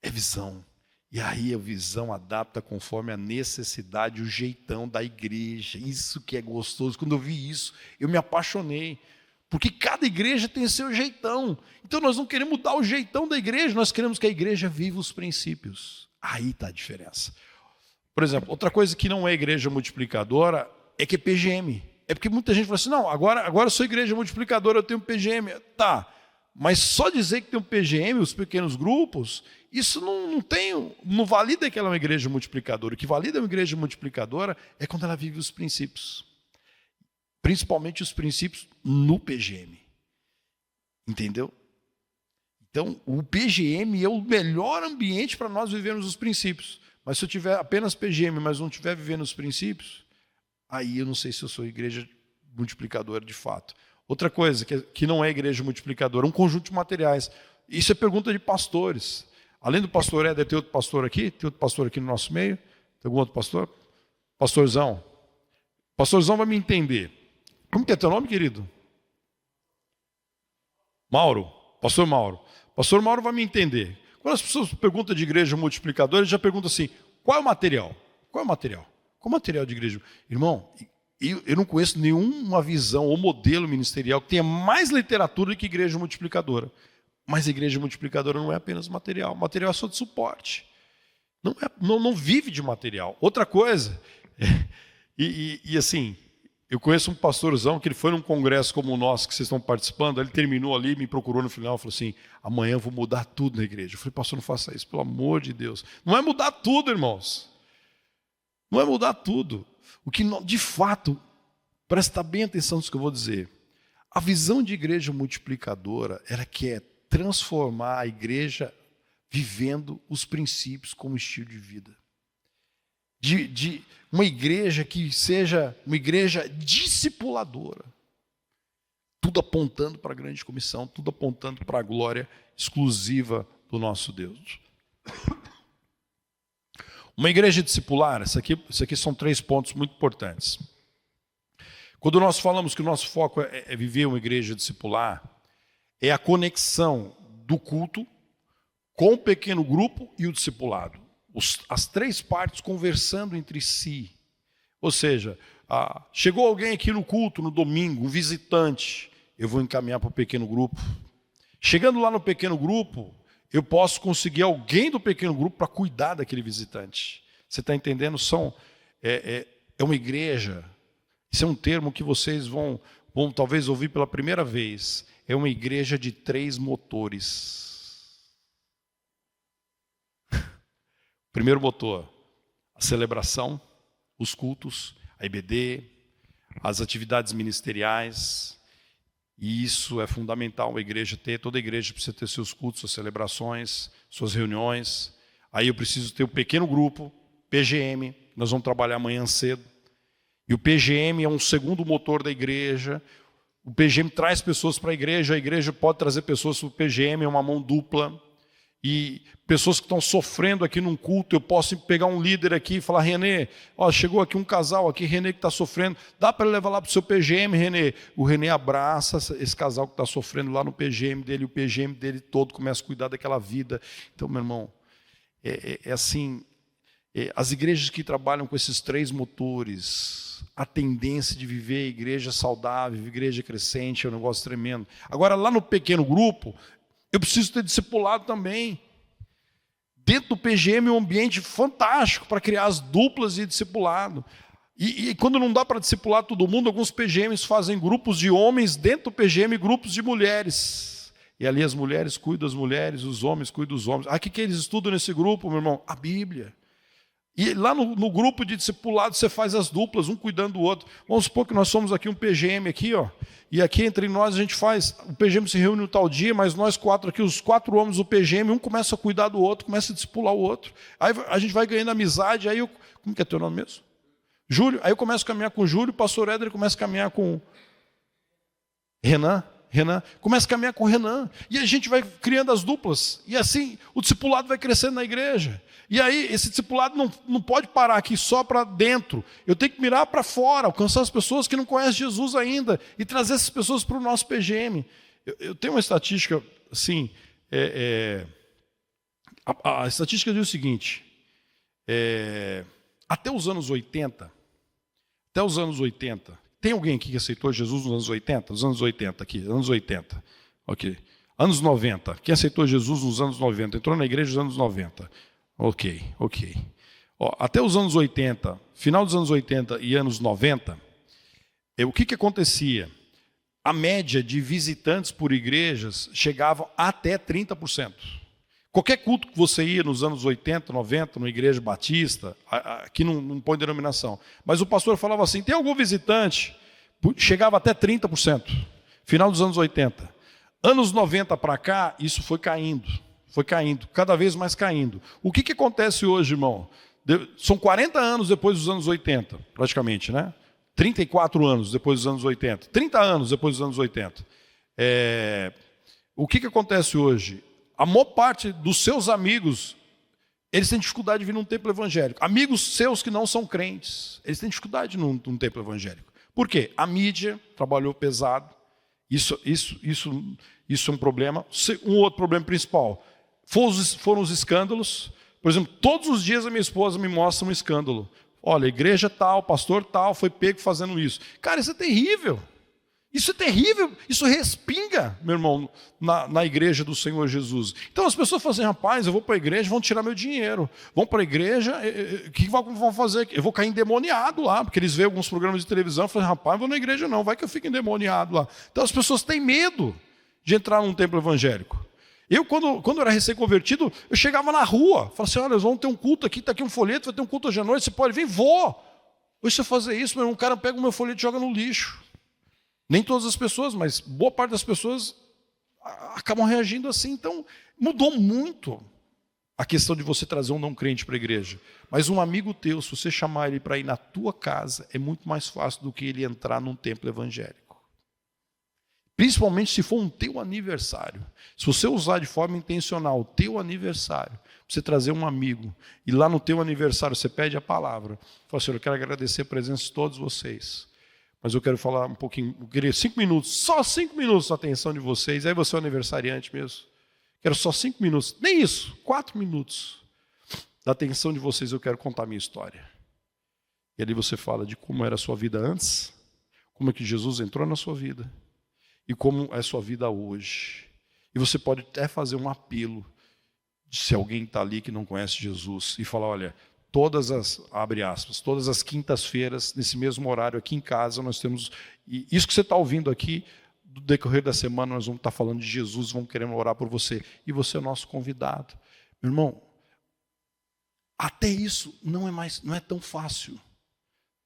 é visão. E aí a visão adapta conforme a necessidade, o jeitão da igreja. Isso que é gostoso. Quando eu vi isso, eu me apaixonei. Porque cada igreja tem seu jeitão. Então nós não queremos mudar o jeitão da igreja, nós queremos que a igreja viva os princípios. Aí está a diferença. Por exemplo, outra coisa que não é igreja multiplicadora é que é PGM. É porque muita gente fala assim, não, agora eu sou igreja multiplicadora, eu tenho PGM. Tá, mas só dizer que tem um PGM, os pequenos grupos, isso não valida que ela é uma igreja multiplicadora. O que valida uma igreja multiplicadora é quando ela vive os princípios. Principalmente os princípios no PGM. Entendeu? Então, o PGM é o melhor ambiente para nós vivermos os princípios. Mas se eu tiver apenas PGM, mas não estiver vivendo os princípios, aí eu não sei se eu sou igreja multiplicadora de fato. Outra coisa que não é igreja multiplicadora, um conjunto de materiais. Isso é pergunta de pastores. Além do pastor Éder, tem outro pastor aqui? Tem outro pastor aqui no nosso meio? Tem algum outro pastor? Pastorzão. Pastorzão vai me entender. Como que é teu nome, querido? Mauro. Pastor Mauro. Pastor Mauro vai me entender. Quando as pessoas perguntam de igreja multiplicadora, eles já perguntam assim, qual é o material? Qual é o material? Qual é o material de igreja? Irmão, eu não conheço nenhuma visão ou modelo ministerial que tenha mais literatura do que igreja multiplicadora. Mas a igreja multiplicadora não é apenas material. Material é só de suporte. Não vive de material. Outra coisa, assim, eu conheço um pastorzão que ele foi num congresso como o nosso, que vocês estão participando, ele terminou ali, me procurou no final, falou assim, amanhã eu vou mudar tudo na igreja. Eu falei, pastor, não faça isso, pelo amor de Deus. Não é mudar tudo, irmãos. Não é mudar tudo. O que, de fato, presta bem atenção nisso que eu vou dizer. A visão de igreja multiplicadora, ela quer transformar a igreja vivendo os princípios como estilo de vida. De uma igreja que seja uma igreja discipuladora. Tudo apontando para a grande comissão, tudo apontando para a glória exclusiva do nosso Deus. Uma igreja discipular, isso aqui são 3 pontos muito importantes. Quando nós falamos que o nosso foco é viver uma igreja discipular, é a conexão do culto com o pequeno grupo e o discipulado. As 3 partes conversando entre si. Ou seja, chegou alguém aqui no culto, no domingo, um visitante, eu vou encaminhar para o pequeno grupo. Chegando lá no pequeno grupo, eu posso conseguir alguém do pequeno grupo para cuidar daquele visitante. Você está entendendo? É uma igreja, isso é um termo que vocês vão talvez ouvir pela primeira vez. É uma igreja de 3 motores. Primeiro motor, a celebração, os cultos, a IBD, as atividades ministeriais. E isso é fundamental a igreja ter. Toda igreja precisa ter seus cultos, suas celebrações, suas reuniões. Aí eu preciso ter um pequeno grupo, PGM, nós vamos trabalhar amanhã cedo. E o PGM é um segundo motor da igreja. O PGM traz pessoas para a igreja pode trazer pessoas para o PGM, é uma mão dupla. E pessoas que estão sofrendo aqui num culto, eu posso pegar um líder aqui e falar, Renê, chegou aqui um casal aqui, Renê que está sofrendo, dá para levar lá para o seu PGM, Renê? O Renê abraça esse casal que está sofrendo lá no PGM dele, o PGM dele todo começa a cuidar daquela vida. Então, meu irmão, assim, as igrejas que trabalham com esses 3 motores, a tendência de viver igreja saudável, igreja crescente, é um negócio tremendo. Agora, lá no pequeno grupo, eu preciso ter discipulado também. Dentro do PGM é um ambiente fantástico para criar as duplas de discipulado. E quando não dá para discipular todo mundo, alguns PGMs fazem grupos de homens dentro do PGM e grupos de mulheres. E ali as mulheres cuidam das mulheres, os homens cuidam dos homens. O que eles estudam nesse grupo, meu irmão? A Bíblia. E lá no grupo de discipulado você faz as duplas, um cuidando do outro. Vamos supor que nós somos aqui um PGM aqui, e aqui entre nós a gente faz, o PGM se reúne no tal dia, mas nós 4 aqui, os 4 homens do PGM, um começa a cuidar do outro, começa a discipular o outro. Aí a gente vai ganhando amizade, aí como que é teu nome mesmo? Júlio. Aí eu começo a caminhar com o Júlio, o pastor Éder começa a caminhar com Renan. Renan, começa a caminhar com o Renan. E a gente vai criando as duplas. E assim, o discipulado vai crescendo na igreja. E aí, esse discipulado não pode parar aqui só para dentro. Eu tenho que mirar para fora, alcançar as pessoas que não conhecem Jesus ainda e trazer essas pessoas para o nosso PGM. Eu tenho uma estatística, assim, a estatística diz o seguinte, até os anos 80, tem alguém aqui que aceitou Jesus nos anos 80? Os anos 80 aqui, anos 80, ok. Anos 90, quem aceitou Jesus nos anos 90? Entrou na igreja nos anos 90. Ok. Até os anos 80, final dos anos 80 e anos 90, o que acontecia? A média de visitantes por igrejas chegava até 30%. Qualquer culto que você ia nos anos 80, 90, numa igreja batista, aqui não põe denominação, mas o pastor falava assim, tem algum visitante? Chegava até 30%, final dos anos 80. Anos 90 para cá, isso foi caindo, cada vez mais caindo. O que acontece hoje, irmão? São 40 anos depois dos anos 80, praticamente, né? 34 anos depois dos anos 80, 30 anos depois dos anos 80. O que acontece hoje? A maior parte dos seus amigos, eles têm dificuldade de vir num templo evangélico. Amigos seus que não são crentes, eles têm dificuldade num templo evangélico. Por quê? A mídia trabalhou pesado. Isso é um problema. Um outro problema principal foram os escândalos. Por exemplo, todos os dias a minha esposa me mostra um escândalo. Olha, igreja tal, pastor tal, foi pego fazendo isso. Cara, isso é terrível. Isso respinga, meu irmão, na igreja do Senhor Jesus. Então as pessoas falam assim, rapaz, eu vou para a igreja, vão tirar meu dinheiro. Vão para a igreja, o que vão fazer? Eu vou cair endemoniado lá, porque eles veem alguns programas de televisão e falam, rapaz, não vou na igreja não, vai que eu fico endemoniado lá. Então as pessoas têm medo de entrar num templo evangélico. Eu, quando eu era recém-convertido, eu chegava na rua, falava assim, olha, nós vamos ter um culto aqui, está aqui um folheto, vai ter um culto hoje à noite, você pode vir? Vou. Hoje se eu fazer isso, meu irmão, um cara pega o meu folheto e joga no lixo. Nem todas as pessoas, mas boa parte das pessoas acabam reagindo assim. Então, mudou muito a questão de você trazer um não crente para a igreja. Mas um amigo teu, se você chamar ele para ir na tua casa, é muito mais fácil do que ele entrar num templo evangélico. Principalmente se for um teu aniversário. Se você usar de forma intencional o teu aniversário, você trazer um amigo, e lá no teu aniversário você pede a palavra, fala assim, eu quero agradecer a presença de todos vocês. Mas eu quero falar um pouquinho, eu queria 5 minutos, só 5 minutos de atenção de vocês. Aí você é o aniversariante mesmo. Quero só 5 minutos, nem isso, 4 minutos da atenção de vocês. Eu quero contar a minha história. E ali você fala de como era a sua vida antes, como é que Jesus entrou na sua vida e como é a sua vida hoje. E você pode até fazer um apelo, se alguém está ali que não conhece Jesus, e falar, olha, abre aspas, todas as quintas-feiras, nesse mesmo horário aqui em casa, nós temos, e isso que você está ouvindo aqui, do decorrer da semana, nós vamos estar falando de Jesus, vamos querendo orar por você, e você é o nosso convidado. Meu irmão, até isso não é tão fácil.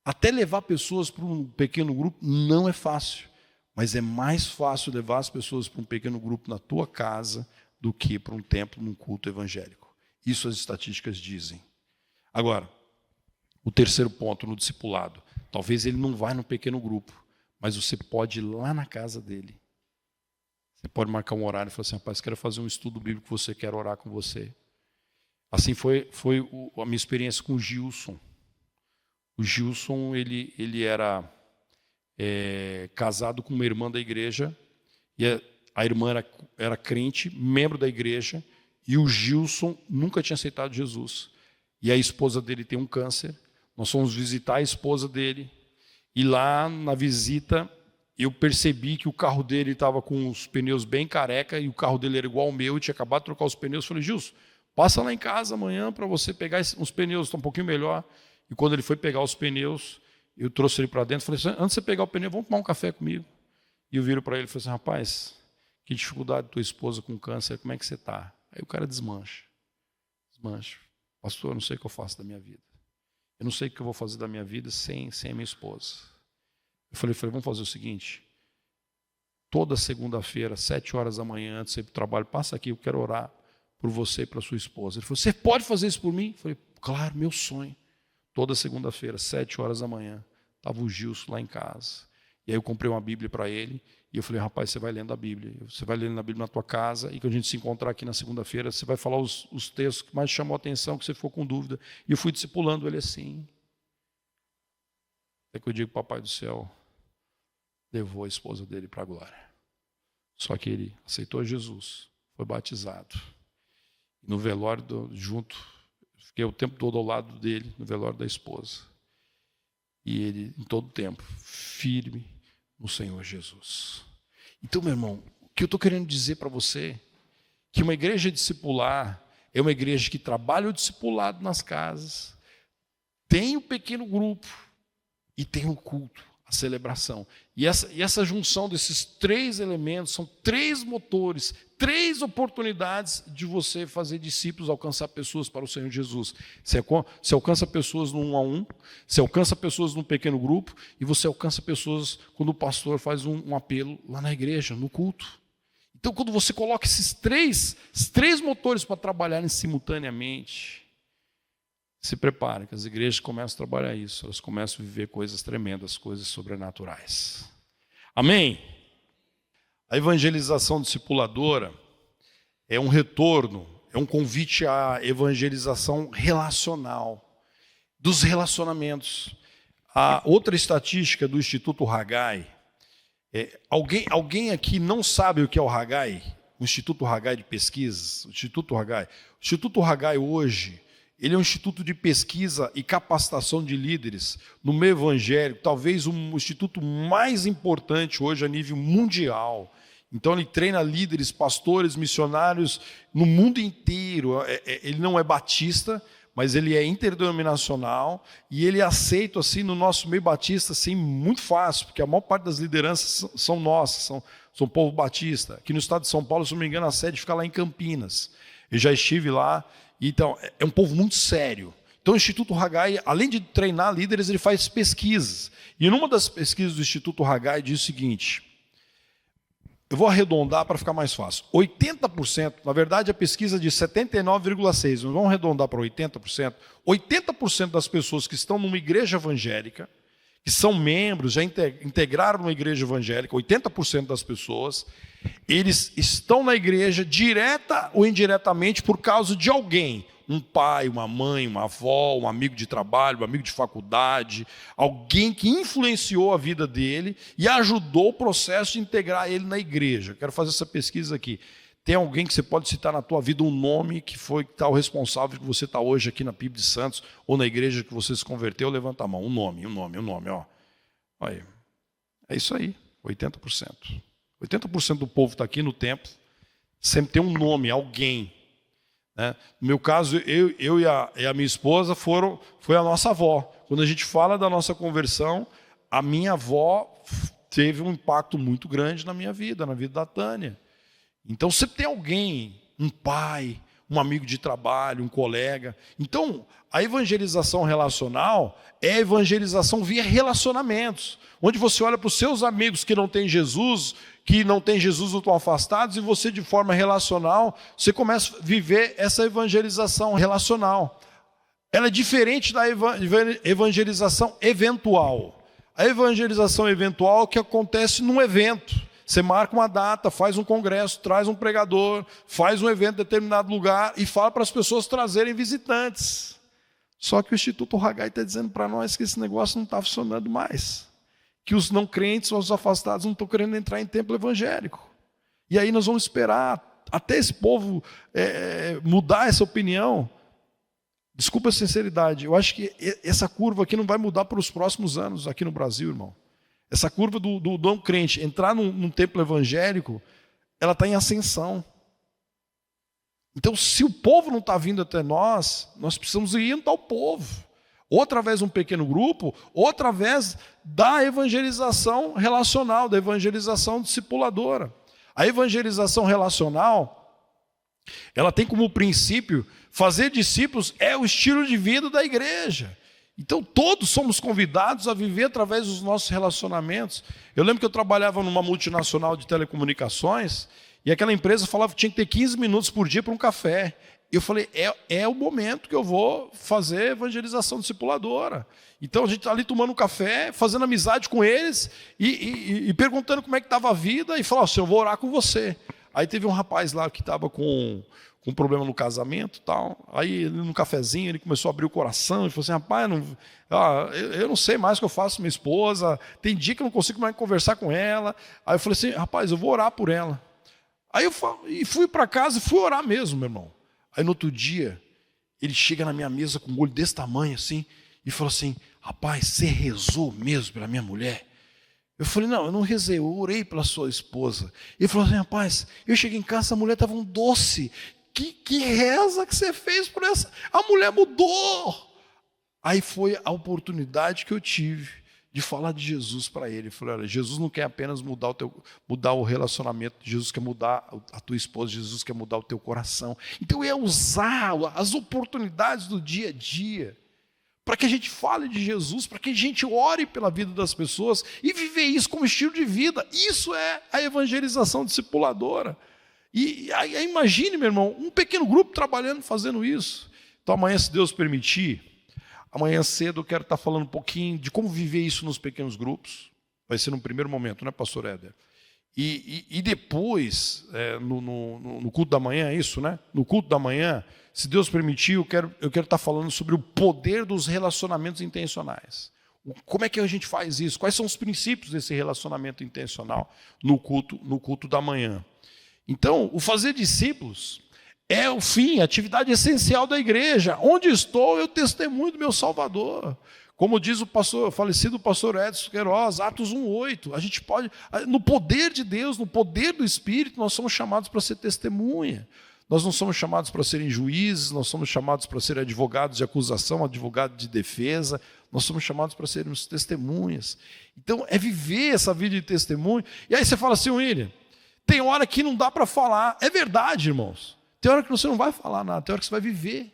Até levar pessoas para um pequeno grupo não é fácil, mas é mais fácil levar as pessoas para um pequeno grupo na tua casa do que para um templo, num culto evangélico. Isso as estatísticas dizem. Agora, o terceiro ponto no discipulado. Talvez ele não vá no pequeno grupo, mas você pode ir lá na casa dele. Você pode marcar um horário e falar assim, rapaz, quero fazer um estudo bíblico com você, quero orar com você. Assim foi a minha experiência com o Gilson. O Gilson, ele era casado com uma irmã da igreja, e a irmã era crente, membro da igreja, e o Gilson nunca tinha aceitado Jesus. E a esposa dele tem um câncer. Nós fomos visitar a esposa dele. E lá na visita, eu percebi que o carro dele estava com os pneus bem careca e o carro dele era igual ao meu. Eu tinha acabado de trocar os pneus. Eu falei, Gilson, passa lá em casa amanhã para você pegar uns pneus, está um pouquinho melhor. E quando ele foi pegar os pneus, eu trouxe ele para dentro. Falei assim, antes de você pegar o pneu, vamos tomar um café comigo. E eu viro para ele e falei assim, rapaz, que dificuldade tua esposa com câncer, como é que você está? Aí o cara desmancha. Pastor, eu não sei o que eu faço da minha vida. Eu não sei o que eu vou fazer da minha vida sem a minha esposa. Eu falei, vamos fazer o seguinte. Toda segunda-feira, 7 horas da manhã, antes de ir para o trabalho, passa aqui, eu quero orar por você e para sua esposa. Ele falou, você pode fazer isso por mim? Eu falei, claro, meu sonho. Toda segunda-feira, 7 horas da manhã, estava o Gilson lá em casa. E aí eu comprei uma Bíblia para ele, e eu falei, rapaz, você vai lendo a Bíblia, você vai lendo a Bíblia na tua casa, e quando a gente se encontrar aqui na segunda-feira, você vai falar os textos que mais chamam a atenção, que você for com dúvida. E eu fui discipulando ele assim. Até que eu digo, papai do céu levou a esposa dele para a glória. Só que ele aceitou Jesus, foi batizado. No velório, fiquei o tempo todo ao lado dele, no velório da esposa. E ele, em todo o tempo, firme no Senhor Jesus. Então, meu irmão, o que eu estou querendo dizer para você, que uma igreja discipular é uma igreja que trabalha o discipulado nas casas, tem o pequeno grupo e tem o culto, a celebração. E essa junção desses 3 elementos são 3 motores, 3 oportunidades de você fazer discípulos, alcançar pessoas para o Senhor Jesus. Você alcança pessoas no 1 a 1, você alcança pessoas num pequeno grupo, e você alcança pessoas quando o pastor faz um apelo lá na igreja, no culto. Então, quando você coloca esses três motores para trabalharem simultaneamente, se prepare, que as igrejas começam a trabalhar isso, elas começam a viver coisas tremendas, coisas sobrenaturais. Amém? A evangelização discipuladora é um retorno, é um convite à evangelização relacional, dos relacionamentos. A outra estatística do Instituto Haggai, alguém aqui não sabe o que é o Haggai? O Instituto Haggai de Pesquisas? O Instituto Haggai hoje, ele é um instituto de pesquisa e capacitação de líderes no meio evangélico, talvez o instituto mais importante hoje a nível mundial. Então ele treina líderes, pastores, missionários no mundo inteiro. Ele não é batista, mas ele é interdenominacional e ele é aceito assim no nosso meio batista assim muito fácil, porque a maior parte das lideranças são nossas, são povo batista. Aqui no estado de São Paulo, se não me engano, a sede fica lá em Campinas. Eu já estive lá. Então, é um povo muito sério. Então, o Instituto Haggai, além de treinar líderes, ele faz pesquisas. E numa das pesquisas do Instituto Haggai diz o seguinte, eu vou arredondar para ficar mais fácil. 80%, na verdade a pesquisa diz 79,6%, mas vamos arredondar para 80%. 80% das pessoas que estão numa igreja evangélica, que são membros, já integraram uma igreja evangélica, 80% das pessoas, eles estão na igreja direta ou indiretamente por causa de alguém, um pai, uma mãe, uma avó, um amigo de trabalho, um amigo de faculdade, alguém que influenciou a vida dele e ajudou o processo de integrar ele na igreja. Quero fazer essa pesquisa aqui. Tem alguém que você pode citar na tua vida um nome que foi tal responsável que você está hoje aqui na PIB de Santos ou na igreja que você se converteu? Levanta a mão. Um nome, ó. Olha, é isso aí, 80%. 80% do povo está aqui no templo, sempre tem um nome, alguém. Né? No meu caso, eu e a minha esposa foi a nossa avó. Quando a gente fala da nossa conversão, a minha avó teve um impacto muito grande na minha vida, na vida da Tânia. Então, sempre tem alguém, um pai, um amigo de trabalho, um colega. Então, a evangelização relacional é a evangelização via relacionamentos, onde você olha para os seus amigos que não têm Jesus ou estão afastados, e você, de forma relacional, você começa a viver essa evangelização relacional. Ela é diferente da evangelização eventual. A evangelização eventual é o que acontece num evento. Você marca uma data, faz um congresso, traz um pregador, faz um evento em determinado lugar e fala para as pessoas trazerem visitantes. Só que o Instituto Haggai está dizendo para nós que esse negócio não está funcionando mais. Que os não crentes ou os afastados não estão querendo entrar em templo evangélico. E aí nós vamos esperar até esse povo mudar essa opinião. Desculpa a sinceridade, eu acho que essa curva aqui não vai mudar para os próximos anos aqui no Brasil, irmão. Essa curva do não crente entrar num templo evangélico, ela está em ascensão. Então, se o povo não está vindo até nós precisamos orientar o povo. Ou através de um pequeno grupo, ou através da evangelização relacional, da evangelização discipuladora. A evangelização relacional, ela tem como princípio, fazer discípulos é o estilo de vida da igreja. Então, todos somos convidados a viver através dos nossos relacionamentos. Eu lembro que eu trabalhava numa multinacional de telecomunicações e aquela empresa falava que tinha que ter 15 minutos por dia para um café. Eu falei, é o momento que eu vou fazer evangelização discipuladora. Então a gente está ali tomando um café, fazendo amizade com eles e perguntando como é que estava a vida e falou, assim, eu vou orar com você. Aí teve um rapaz lá que estava com um problema no casamento e tal. Aí no cafezinho ele começou a abrir o coração e falou assim, rapaz, eu não sei mais o que eu faço com minha esposa, tem dia que eu não consigo mais conversar com ela. Aí eu falei assim, rapaz, eu vou orar por ela. Aí eu fui para casa e fui orar mesmo, meu irmão. Aí no outro dia, ele chega na minha mesa com um olho desse tamanho assim, e falou assim, rapaz, você rezou mesmo pela minha mulher? Eu falei, não, eu não rezei, eu orei pela sua esposa. Ele falou assim, rapaz, eu cheguei em casa, essa mulher estava um doce. Que reza que você fez por essa? A mulher mudou. Aí foi a oportunidade que eu tive de falar de Jesus para ele. Eu falei, olha, Jesus não quer apenas mudar o relacionamento, Jesus quer mudar a tua esposa, Jesus quer mudar o teu coração. Então é usar as oportunidades do dia a dia para que a gente fale de Jesus, para que a gente ore pela vida das pessoas e viver isso como estilo de vida. Isso é a evangelização discipuladora. E aí imagine, meu irmão, um pequeno grupo trabalhando, fazendo isso. Então amanhã, se Deus permitir, amanhã cedo eu quero estar falando um pouquinho de como viver isso nos pequenos grupos. Vai ser no primeiro momento, né, pastor Éder? E depois, no culto da manhã, é isso, né? No culto da manhã, se Deus permitir, eu quero estar falando sobre o poder dos relacionamentos intencionais. Como é que a gente faz isso? Quais são os princípios desse relacionamento intencional no culto da manhã? Então, o fazer discípulos é o fim, a atividade essencial da igreja. Onde estou, eu testemunho do meu Salvador. Como diz o falecido pastor Edson Queiroz, Atos 1:8. A gente pode, no poder de Deus, no poder do Espírito, nós somos chamados para ser testemunha. Nós não somos chamados para serem juízes, nós somos chamados para ser advogados de acusação, advogados de defesa, nós somos chamados para sermos testemunhas. Então, é viver essa vida de testemunho. E aí você fala assim, William, tem hora que não dá para falar. É verdade, irmãos. Tem hora que você não vai falar nada, tem hora que você vai viver.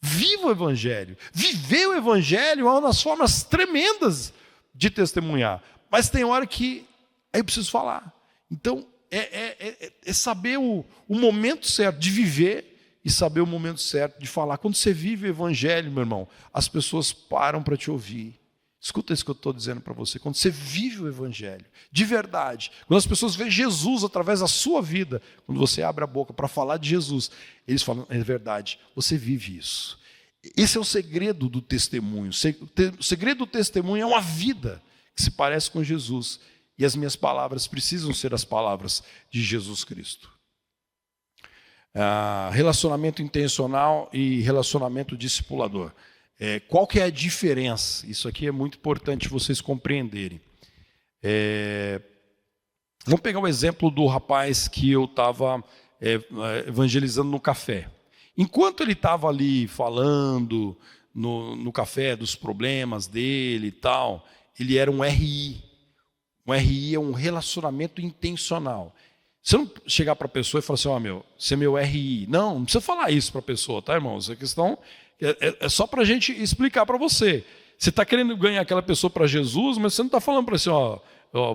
Viva o Evangelho. Viver o Evangelho é uma das formas tremendas de testemunhar. Mas tem hora que aí eu preciso falar. Então, é saber o momento certo de viver e saber o momento certo de falar. Quando você vive o Evangelho, meu irmão, as pessoas param para te ouvir. Escuta isso que eu estou dizendo para você. Quando você vive o Evangelho, de verdade, quando as pessoas veem Jesus através da sua vida, quando você abre a boca para falar de Jesus, eles falam, é verdade, você vive isso. Esse é o segredo do testemunho. O segredo do testemunho é uma vida que se parece com Jesus. E as minhas palavras precisam ser as palavras de Jesus Cristo. Relacionamento intencional e relacionamento discipulador. Qual que é a diferença? Isso aqui é muito importante vocês compreenderem. Vamos pegar o exemplo do rapaz que eu estava evangelizando no café. Enquanto ele estava ali falando no café dos problemas dele e tal, ele era um RI. Um RI é um relacionamento intencional. Você não chegar para a pessoa e falar assim, você é meu RI. Não precisa falar isso para a pessoa, tá, irmãos? A questão é só para a gente explicar para você. Você está querendo ganhar aquela pessoa para Jesus, mas você não está falando para assim,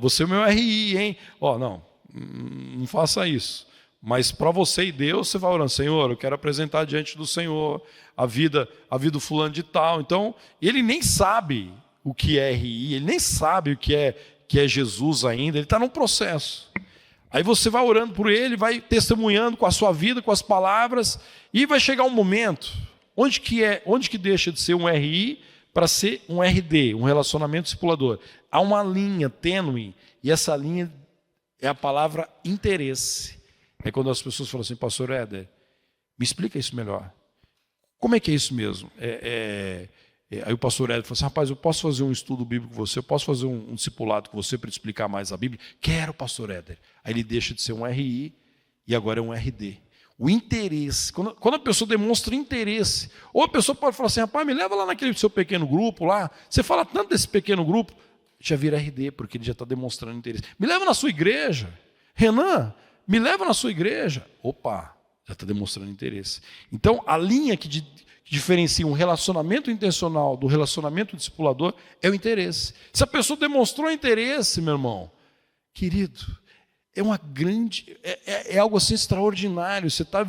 você é o meu RI, hein? Não faça isso. Mas para você e Deus, você vai orando, Senhor, eu quero apresentar diante do Senhor a vida do fulano de tal. Então, ele nem sabe o que é RI, ele nem sabe o que é Jesus ainda, ele está num processo. Aí você vai orando por ele, vai testemunhando com a sua vida, com as palavras, e vai chegar um momento, onde que deixa de ser um RI para ser um RD, um relacionamento discipulador. Há uma linha tênue, e essa linha é a palavra interesse. É quando as pessoas falam assim, pastor Éder, me explica isso melhor. Como é que é isso mesmo? Aí o pastor Éder falou assim, rapaz, eu posso fazer um estudo bíblico com você, eu posso fazer um discipulado com você para te explicar mais a Bíblia? Quero, pastor Éder. Aí ele deixa de ser um RI e agora é um RD. O interesse, quando a pessoa demonstra interesse, ou a pessoa pode falar assim, rapaz, me leva lá naquele seu pequeno grupo lá, você fala tanto desse pequeno grupo, já vira RD, porque ele já está demonstrando interesse. Me leva na sua igreja. Renan, me leva na sua igreja. Opa, já está demonstrando interesse. Então, a linha que diferencia um relacionamento intencional do relacionamento discipulador é o interesse. Se a pessoa demonstrou interesse, meu irmão, querido, é uma grande, é algo assim extraordinário. Você está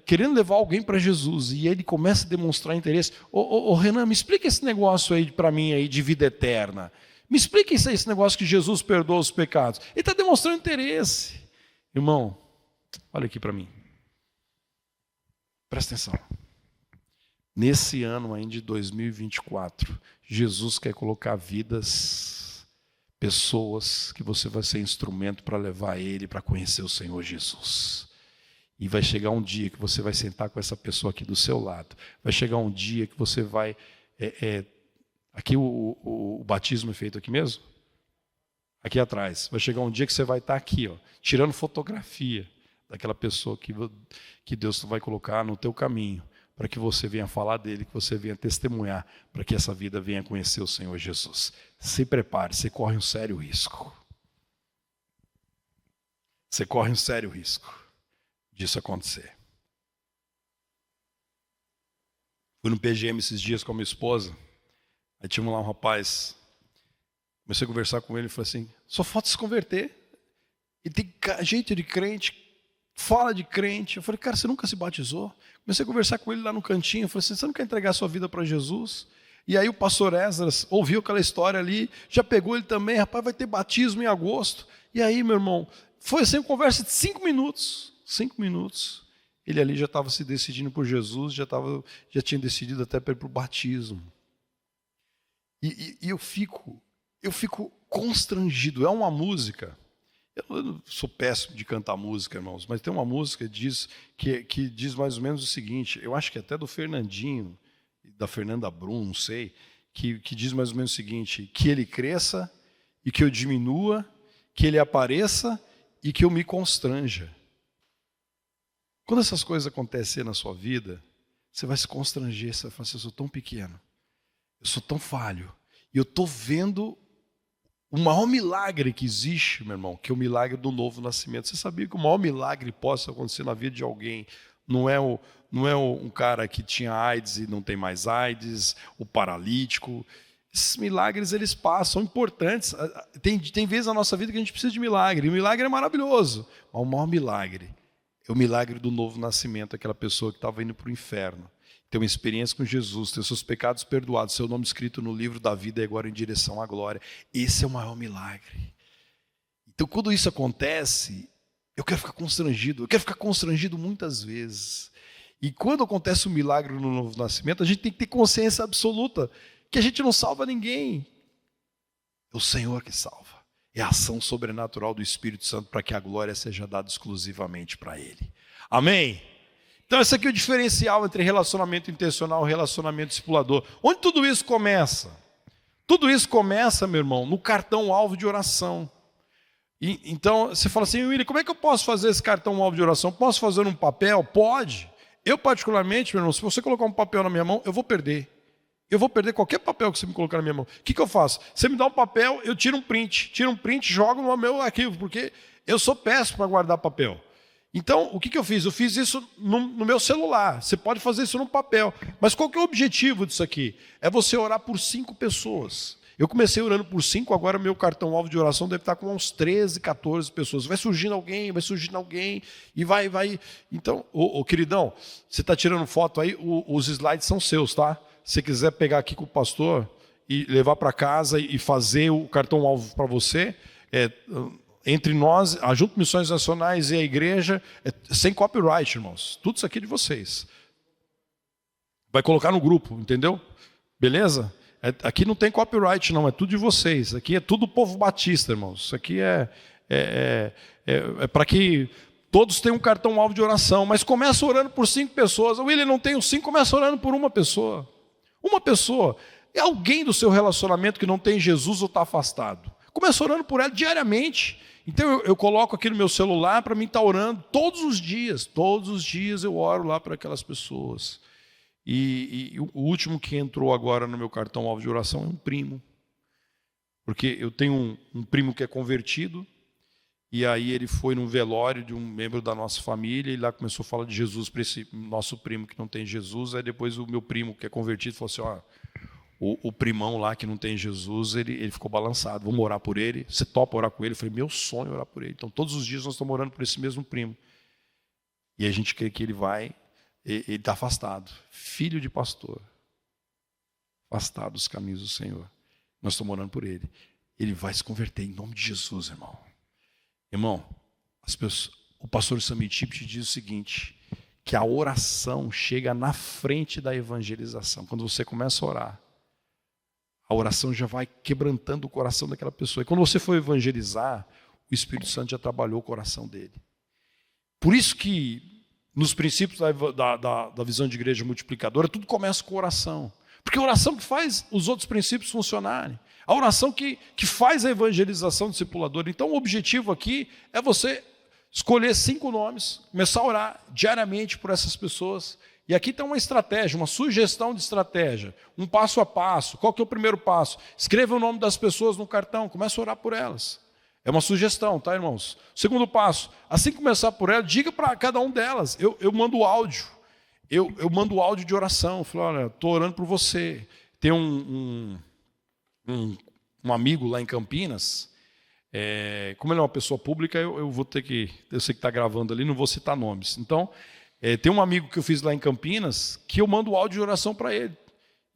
querendo levar alguém para Jesus e ele começa a demonstrar interesse. Ô, Renan, me explica esse negócio aí para mim aí de vida eterna. Me explica esse negócio que Jesus perdoa os pecados. Ele está demonstrando interesse. Irmão, olha aqui para mim. Presta atenção. Nesse ano ainda de 2024, Jesus quer colocar vidas, pessoas que você vai ser instrumento para levar ele para conhecer o Senhor Jesus. E vai chegar um dia que você vai sentar com essa pessoa aqui do seu lado. Vai chegar um dia que você vai... aqui o batismo é feito aqui mesmo? Aqui atrás. Vai chegar um dia que você vai estar aqui, ó, tirando fotografia daquela pessoa que Deus vai colocar no teu caminho, para que você venha falar dele, que você venha testemunhar, para que essa vida venha conhecer o Senhor Jesus. Se prepare, você corre um sério risco. Você corre um sério risco disso acontecer. Fui no PGM esses dias com a minha esposa, aí tinha lá um rapaz, comecei a conversar com ele e falei assim, só falta se converter. E tem jeito de crente, fala de crente. Eu falei, cara, você nunca se batizou? Comecei a conversar com ele lá no cantinho. Eu falei assim, você não quer entregar a sua vida para Jesus? E aí o pastor Esdras ouviu aquela história ali, já pegou ele também, rapaz, vai ter batismo em agosto. E aí, meu irmão, foi assim uma conversa de 5 minutos. 5 minutos. Ele ali já estava se decidindo por Jesus, já tinha decidido até para ir para o batismo. E eu fico constrangido. É uma música. Eu sou péssimo de cantar música, irmãos, mas tem uma música que diz mais ou menos o seguinte, eu acho que até do Fernandinho, da Fernanda Brum, não sei, que diz mais ou menos o seguinte, que ele cresça e que eu diminua, que ele apareça e que eu me constranja. Quando essas coisas acontecerem na sua vida, você vai se constranger, você vai falar assim, eu sou tão pequeno, eu sou tão falho, e eu estou vendo o maior milagre que existe, meu irmão, que é o milagre do novo nascimento. Você sabia que o maior milagre que possa acontecer na vida de alguém não é um cara que tinha AIDS e não tem mais AIDS, o paralítico. Esses milagres, eles passam, são importantes. Tem vezes na nossa vida que a gente precisa de milagre, e o milagre é maravilhoso. Mas o maior milagre é o milagre do novo nascimento, aquela pessoa que estava indo para o inferno. Ter uma experiência com Jesus, ter seus pecados perdoados, seu nome escrito no livro da vida e agora em direção à glória. Esse é o maior milagre. Então, quando isso acontece, eu quero ficar constrangido muitas vezes. E quando acontece um milagre no novo nascimento, a gente tem que ter consciência absoluta que a gente não salva ninguém. É o Senhor que salva. É a ação sobrenatural do Espírito Santo para que a glória seja dada exclusivamente para Ele. Amém? Então, esse aqui é o diferencial entre relacionamento intencional e relacionamento discipulador. Onde tudo isso começa? Tudo isso começa, meu irmão, no cartão-alvo de oração. Então, você fala assim, William, como é que eu posso fazer esse cartão-alvo de oração? Posso fazer num papel? Pode. Eu, particularmente, meu irmão, se você colocar um papel na minha mão, eu vou perder. Eu vou perder qualquer papel que você me colocar na minha mão. O que eu faço? Você me dá um papel, eu tiro um print, jogo no meu arquivo, porque eu sou péssimo para guardar papel. Então, o que eu fiz? Eu fiz isso no meu celular. Você pode fazer isso no papel. Mas qual que é o objetivo disso aqui? É você orar por 5 pessoas. Eu comecei orando por 5, agora meu cartão-alvo de oração deve estar com uns 13, 14 pessoas. Vai surgindo alguém, e vai. Então, queridão, você está tirando foto aí, os slides são seus, tá? Se você quiser pegar aqui com o pastor e levar para casa e fazer o cartão-alvo para você, entre nós, a Junta de Missões Nacionais e a igreja, sem copyright, irmãos. Tudo isso aqui é de vocês. Vai colocar no grupo, entendeu? Beleza? Aqui não tem copyright, não. É tudo de vocês. Aqui é tudo povo batista, irmãos. Isso aqui é para que todos tenham um cartão-alvo de oração. Mas começa orando por 5 pessoas. William, não tenho 5, começa orando por uma pessoa. Uma pessoa. É alguém do seu relacionamento que não tem Jesus ou está afastado. Começa orando por ela diariamente. Então eu coloco aqui no meu celular para mim estar orando todos os dias eu oro lá para aquelas pessoas. E o último que entrou agora no meu cartão-alvo de oração é um primo. Porque eu tenho um primo que é convertido, e aí ele foi num velório de um membro da nossa família, e lá começou a falar de Jesus para esse nosso primo que não tem Jesus. Aí depois o meu primo que é convertido falou assim, o primão lá que não tem Jesus, ele ficou balançado. Vamos orar por ele? Você topa orar com ele? Eu falei, meu sonho é orar por ele. Então todos os dias nós estamos orando por esse mesmo primo. E a gente crê que ele está afastado. Filho de pastor. Afastado dos caminhos do Senhor. Nós estamos orando por ele. Ele vai se converter em nome de Jesus, irmão. Irmão, o pastor Samitip te diz o seguinte, que a oração chega na frente da evangelização. Quando você começa a orar, a oração já vai quebrantando o coração daquela pessoa. E quando você for evangelizar, o Espírito Santo já trabalhou o coração dele. Por isso que nos princípios da visão de igreja multiplicadora, tudo começa com oração. Porque a oração que faz os outros princípios funcionarem. A oração que faz a evangelização discipuladora. Então o objetivo aqui é você escolher 5 nomes, começar a orar diariamente por essas pessoas. E aqui está uma estratégia, uma sugestão de estratégia, um passo a passo. Qual que é o primeiro passo? Escreva o nome das pessoas no cartão, comece a orar por elas. É uma sugestão, tá, irmãos? Segundo passo, assim que começar por elas, diga para cada um delas. Eu mando áudio. Eu mando áudio de oração. Eu falo, olha, estou orando por você. Tem um amigo lá em Campinas. Como ele é uma pessoa pública, eu vou ter que... Eu sei que está gravando ali, não vou citar nomes. Então, tem um amigo que eu fiz lá em Campinas, que eu mando áudio de oração para ele.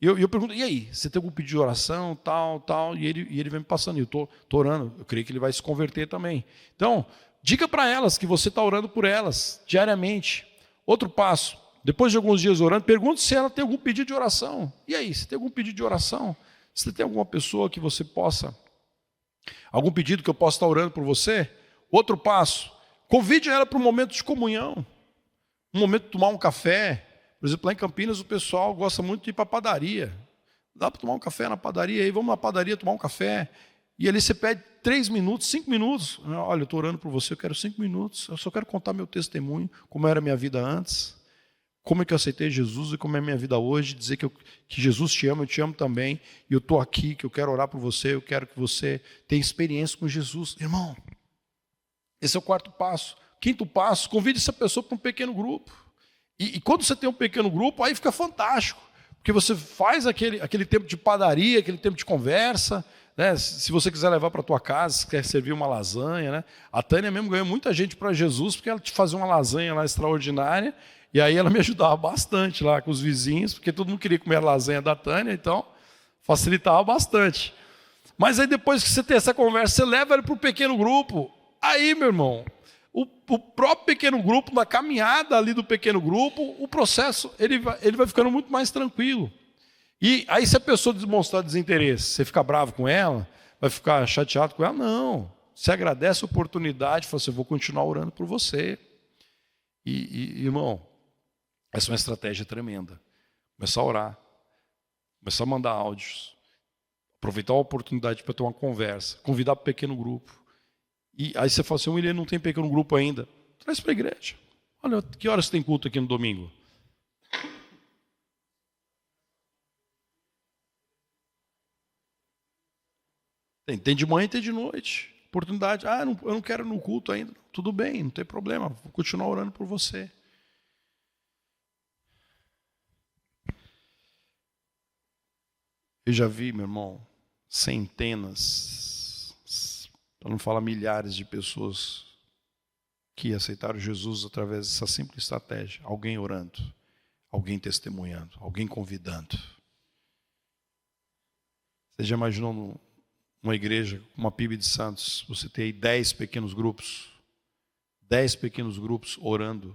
E eu pergunto, e aí, você tem algum pedido de oração, tal? E ele vem me passando, e eu estou orando. Eu creio que ele vai se converter também. Então, diga para elas que você está orando por elas, diariamente. Outro passo, depois de alguns dias orando, pergunte se ela tem algum pedido de oração. E aí, se tem algum pedido de oração? Se tem alguma pessoa que você possa... Algum pedido que eu possa estar orando por você? Outro passo, convide ela para um momento de comunhão. Um momento de tomar um café. Por exemplo, lá em Campinas o pessoal gosta muito de ir para a padaria. Dá para tomar um café na padaria, aí vamos na padaria tomar um café. E ali você pede 3 minutos, 5 minutos. Olha, eu estou orando por você, eu quero 5 minutos. Eu só quero contar meu testemunho, como era a minha vida antes. Como é que eu aceitei Jesus e como é a minha vida hoje. Dizer que Jesus te ama, eu te amo também. E eu estou aqui, que eu quero orar por você, eu quero que você tenha experiência com Jesus. Irmão, esse é o 4º passo. 5º passo, convide essa pessoa para um pequeno grupo. E quando você tem um pequeno grupo, aí fica fantástico. Porque você faz aquele tempo de padaria, aquele tempo de conversa. Né? Se você quiser levar para a tua casa, se quer servir uma lasanha. Né? A Tânia mesmo ganhou muita gente para Jesus, porque ela te fazia uma lasanha lá extraordinária. E aí ela me ajudava bastante lá com os vizinhos, porque todo mundo queria comer a lasanha da Tânia, então facilitava bastante. Mas aí depois que você tem essa conversa, você leva ele para o pequeno grupo. Aí, meu irmão, o próprio pequeno grupo, na caminhada ali do pequeno grupo, o processo ele vai ficando muito mais tranquilo. E aí se a pessoa demonstrar desinteresse, você fica bravo com ela, vai ficar chateado com ela? Não. Você agradece a oportunidade, fala assim, eu vou continuar orando por você. Irmão, essa é uma estratégia tremenda. Começar a orar, começar a mandar áudios, aproveitar a oportunidade para ter uma conversa, convidar para o pequeno grupo. E aí você fala assim, o William não tem pequeno grupo ainda. Traz para a igreja. Olha, que horas tem culto aqui no domingo? Tem de manhã e tem de noite. Oportunidade. Eu não quero ir no culto ainda. Tudo bem, não tem problema. Vou continuar orando por você. Eu já vi, meu irmão, centenas, para não falar milhares de pessoas que aceitaram Jesus através dessa simples estratégia. Alguém orando, alguém testemunhando, alguém convidando. Você já imaginou numa igreja, uma PIB de Santos, você ter aí 10 pequenos grupos? 10 pequenos grupos orando.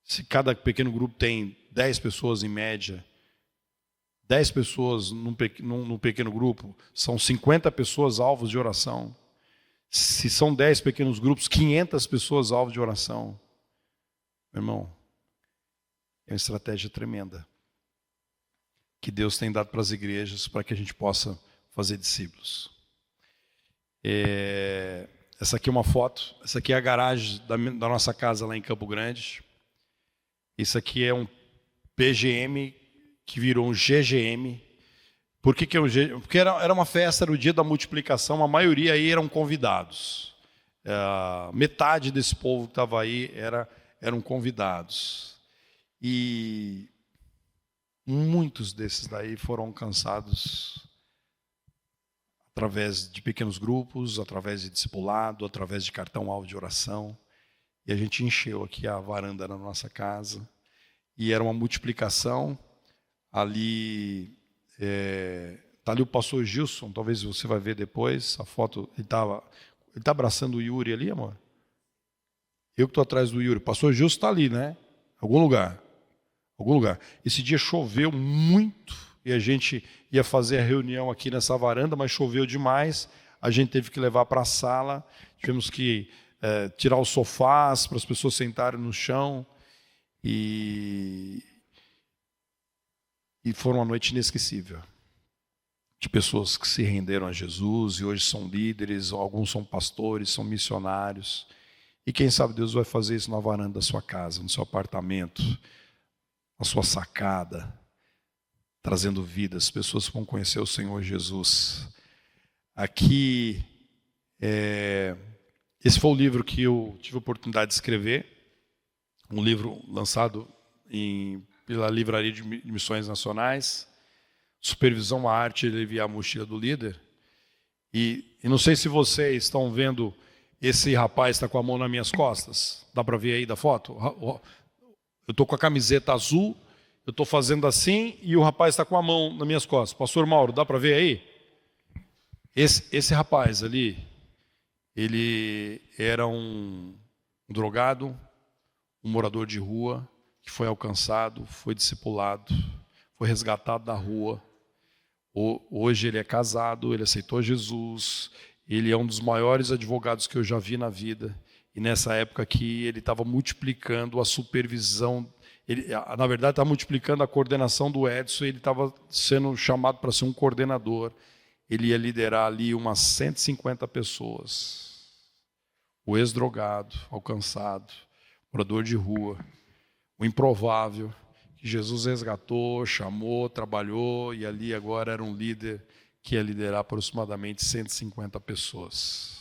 Se cada pequeno grupo tem 10 pessoas em média, 10 pessoas num pequeno grupo, são 50 pessoas alvos de oração. Se são 10 pequenos grupos, 500 pessoas alvos de oração. Meu irmão, é uma estratégia tremenda que Deus tem dado para as igrejas para que a gente possa fazer discípulos. Essa aqui é uma foto, essa aqui é a garagem da nossa casa lá em Campo Grande. Isso aqui é um PGM que virou um GGM. Por que é um GGM? Porque era uma festa, era o dia da multiplicação, a maioria aí eram convidados. Metade desse povo que estava aí eram convidados. E muitos desses daí foram alcançados através de pequenos grupos, através de discipulado, através de cartão-alvo de oração. E a gente encheu aqui a varanda na nossa casa. E era uma multiplicação. Ali, tá ali o pastor Gilson, talvez você vai ver depois, a foto, ele tá abraçando o Yuri ali, amor? Eu que estou atrás do Yuri. O pastor Gilson está ali, né? Algum lugar. Esse dia choveu muito e a gente ia fazer a reunião aqui nessa varanda, mas choveu demais. A gente teve que levar para a sala, tivemos que tirar os sofás para as pessoas sentarem no chão. E foi uma noite inesquecível. De pessoas que se renderam a Jesus e hoje são líderes, alguns são pastores, são missionários. E quem sabe Deus vai fazer isso na varanda da sua casa, no seu apartamento, na sua sacada, trazendo vidas. As pessoas vão conhecer o Senhor Jesus. Aqui, esse foi o livro que eu tive a oportunidade de escrever, um livro lançado pela Livraria de Missões Nacionais, Supervisão à Arte e Aliviar a Mochila do Líder. E não sei se vocês estão vendo, esse rapaz está com a mão nas minhas costas. Dá para ver aí da foto? Eu estou com a camiseta azul, eu estou fazendo assim e o rapaz está com a mão nas minhas costas. Pastor Mauro, dá para ver aí? Esse rapaz ali, ele era um drogado, um morador de rua, que foi alcançado, foi discipulado, foi resgatado da rua. Hoje ele é casado, ele aceitou Jesus, ele é um dos maiores advogados que eu já vi na vida. E nessa época aqui ele estava multiplicando a supervisão, na verdade estava multiplicando a coordenação do Edson, ele estava sendo chamado para ser um coordenador. Ele ia liderar ali umas 150 pessoas. O ex-drogado, alcançado, morador de rua, o improvável, que Jesus resgatou, chamou, trabalhou, e ali agora era um líder que ia liderar aproximadamente 150 pessoas.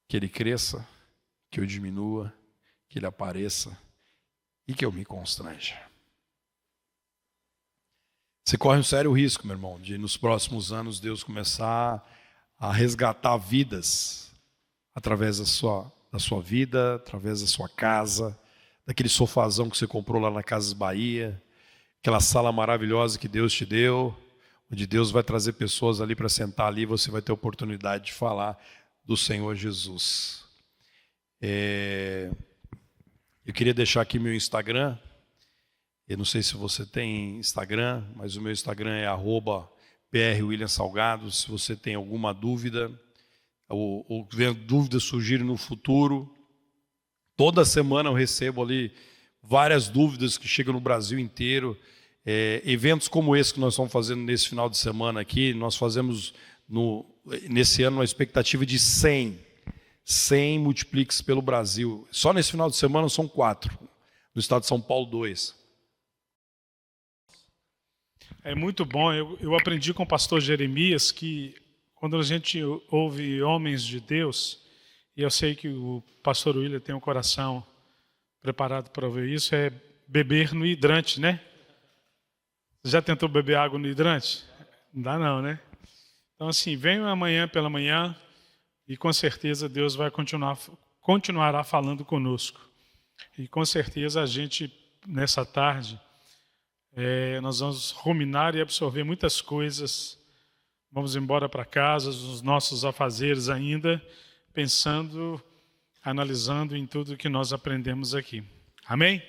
Que ele cresça, que eu diminua, que ele apareça e que eu me constranja. Você corre um sério risco, meu irmão, de nos próximos anos Deus começar a resgatar vidas através da sua vida, através da sua casa, daquele sofazão que você comprou lá na Casas Bahia, aquela sala maravilhosa que Deus te deu, onde Deus vai trazer pessoas ali para sentar ali, você vai ter a oportunidade de falar do Senhor Jesus. Eu queria deixar aqui meu Instagram. Eu não sei se você tem Instagram, mas o meu Instagram é @prwilliamsalgado. Se você tem alguma dúvida, ou dúvidas surgirem no futuro, toda semana eu recebo ali várias dúvidas que chegam no Brasil inteiro. Eventos como esse que nós estamos fazendo nesse final de semana aqui, nós fazemos nesse ano uma expectativa de 100 multipliques pelo Brasil. Só nesse final de semana são 4, no estado de São Paulo 2. É muito bom, eu aprendi com o pastor Jeremias que quando a gente ouve homens de Deus, e eu sei que o pastor William tem um coração preparado para ouvir isso, é beber no hidrante, né? Você já tentou beber água no hidrante? Não dá não, né? Então assim, venham amanhã pela manhã e com certeza Deus vai continuará falando conosco. E com certeza a gente, nessa tarde, nós vamos ruminar e absorver muitas coisas. Vamos embora para casa, os nossos afazeres ainda, pensando, analisando em tudo que nós aprendemos aqui. Amém?